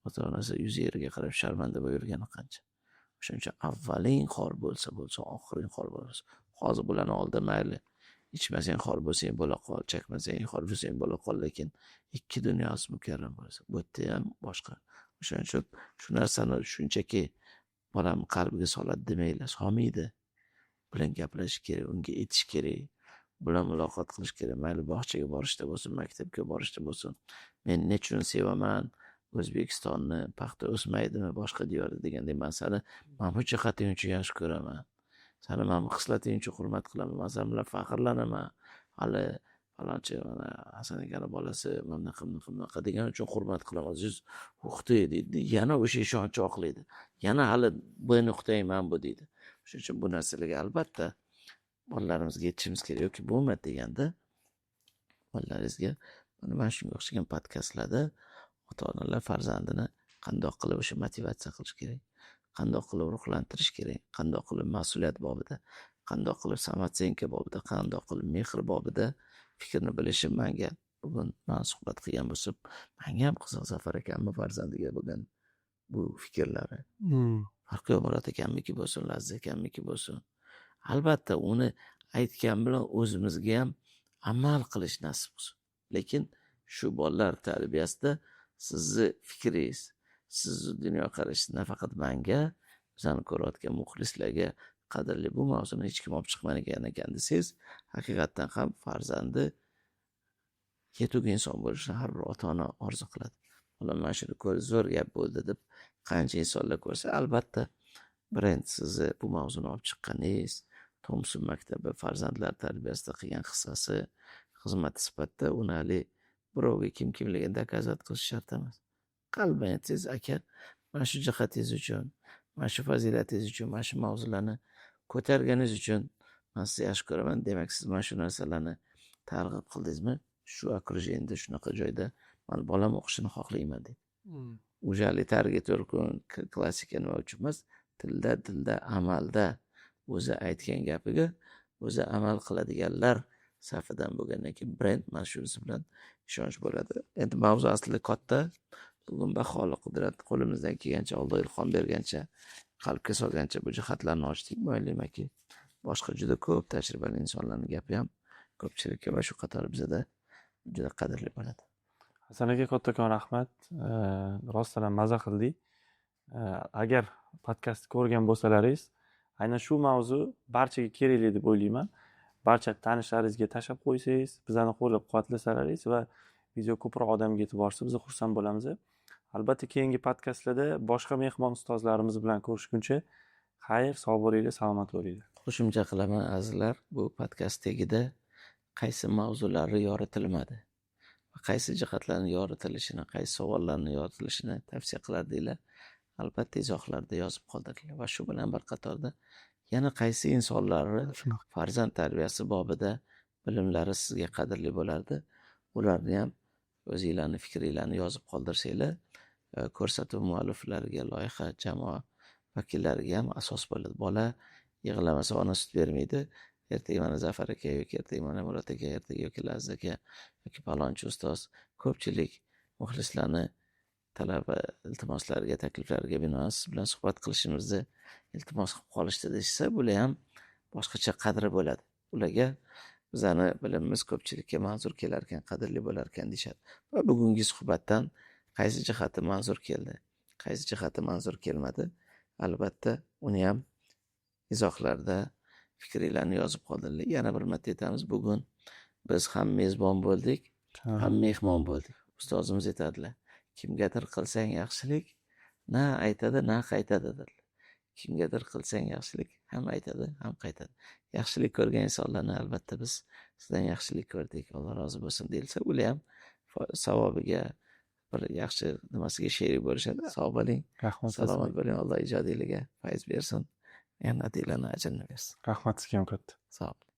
ota-onasi yuzi yeriga qarab sharmanda bo'lib yurgani qancha. Shuning uchun avvaling xor bo'lsa, oxiring xor bo'lsa. Hozir bularni oldi mayli. Ichmasang xor bo'lsang bo'la qol, chakmasang xor bo'lsang bo'la qol, lekin ikki dunyosi mukarram bo'lsa, bu yerda ham boshqa. Shuning uchun shu narsani shunchaki bolam qalbiga soladi demanglar, solmaydi. Bilan gaplashish kerak, unga aytish kerak, bilan muloqot qilish kerak. Mayli bog'chaga borishda bo'lsin, maktabga borishda bo'lsin. Men nechun sevaman O'zbekistonni, paxta o'smaydimi boshqa diyorda degandek men seni mana bu jihating uchun yaxshi ko'raman. Seni mana bu xislating uchun hurmat qilaman. Men sen bilan faxrlanaman. Hali falonchi mana Hasan akaning bolasi bunaqa degan uchun hurmat qilaman. Siz huquqda deydi. Yana o'sha ishonch oqlaydi. Yana hali bu nuqtai men bu deydi. Shuning uchun bu narsalarga albatta bolalarimizga yetishimiz kerak yoki bo'lmaydi deganda bolalaringizga mana shunga o'xshagan podkastlarda ota-onalar farzandini qandoq qilib o'sha motivatsiya qilish kerak, qandoq qilib ruhlantirish kerak, qandoq qilib mas'uliyat bobida qandoq qilib samatsenka bobida, qandoq qilib mehr bobida fikrni bilishib menga bugun man suhbat qilgan bo'lsa, menga ham qiziq Zafar akamni farzandiga bo'lgan bu fikrlari. Farqi yo'q, Murod akamniki bo'lsin, Laziz akamniki bo'lsin. Albatta uni aytgan bilan o'zimizga ham amal qilish nasib bo'lsin. Lekin shu bolalar tarbiyasida sizni fikringiz, sizni dunyoqarashingiz nafaqat menga, bizani ko'rayotgan muxlislarga qadrli bu mavzuni hech kim olib chiqmagan ekan desangiz, haqiqatdan ham farzandi yetuk inson bo'lishini har bir ota-ona orzu qiladi. Mana shuni zo'r gap bo'ldi deb qancha insonlar ko'rsa, albatta Brent sizni bu mavzuni olib chiqqaningiz, Thompson maktabi farzandlar tarbiyasida qilgan hissasi, xizmati sifatida uni birovga kimligini dokazat qilish shart emas. Qalban aytsangiz, aka, mana shu jihatingiz uchun, mana shu fazilatingiz uchun, mana shu mavzularni ko'targaningiz uchun men sizni yaxshi ko'raman. Demak, siz mana shu narsalarni targ'ib qildingizmi? Shu okrujeniyada shunaqa joyda men bolam o'qishini xohlayman dedi. Ujali targetor klassika nima uchun emas, tilda, amalda o'zi aytgan gapiga o'zi amal qiladiganlar safidan bo'lgandan keyin brend mana shunisi bilan ishonch bo'ladi. Endi mavzu aslida katta. Bugun baholi qudrat qo'limizdan kelgancha, Alloh ilhom bergancha, qalbga solgancha bu jihatlarni ochdik. Mo'ylaymanki, boshqa juda ko'p tajribali insonlarning gapi ham ko'pchilikka va shu qator bizada juda qadrli bo'ladi. Hasan aka, kattakon rahmat. Rostdan maza qildik. Agar podkastni ko'rgan bo'lsalaringiz, aynan shu mavzu barchaga kerakli deb o'ylayman. Barcha tanishlaringizga tashlab qo'ysangiz, bizani qo'llab-quvvatlasalaringiz va video ko'proq odamga yetib borsa, biz xursand bo'lamiz. Albatta, keyingi podkastlarda boshqa mehmon ustozlarimiz bilan ko'rishguncha, xayr, sog' bo'linglar, salomat bo'linglar. Qo'shimcha qilaman azizlar, bu podkast tagida qaysi mavzularni yoritilmadi va qaysi jihatlarni yoritilishini, qaysi savollarni yoritilishini tavsiya qilardinglar. Albatta izohlarda yozib qoldiringlar va shu bilan bir qatorda yana qaysi insonlarni farzand tarbiyasi bobida bilimlari sizga qadrli bo'lardi, ularni ham o'zinglarning fikringlarni yozib qoldirsanglar, ko'rsatuv mualliflariga, loyiha jamoa vakillariga ham asos bo'ladi. Bola yig'lamasa ona sut bermaydi. Ertaga mana Zafar aka yoki ertaga mana Murod aka, ertaga yoki Laziz aka yoki palonchi ustoz ko'pchilik muxlislarni talaba iltimoslariga, takliflariga binoan siz bilan suhbat qilishimizni iltimos qilib qolishdi desa, bular ham boshqacha qadri bo'ladi. Ularga bizani bilimimiz ko'pchilikka manzur kelar ekan, qadrli bo'lar ekan deyshadi. Va bugungi suhbatdan qaysi jihati manzur keldi, qaysi jihati manzur kelmadi, albatta uni ham izohlarda fikringlarni yozib qoldiringlar. Yana bir marta aytamiz, bugun biz ham mezbon bo'ldik, ham mehmon bo'ldik. Ustozimiz aytadilar, kimgadir qilsang yaxshilik, na aytadi, na qaytadi dedilar. Kimgadir qilsang yaxshilik, ham aytadi, ham qaytadi. Yaxshilik ko'rgan insonlarni albatta biz sizdan yaxshilik ko'rdik, Alloh rozi bo'lsin deyilsa, ular ham savobiga bir yaxshi nimasiga sherik bo'lishadi. Sog' bo'ling, salomat bo'ling, Alloh ijodiyligiga fayz bersin, mehnatinglarni ajrini bersin. Rahmat sizga ham katta. Sog' bo'ling.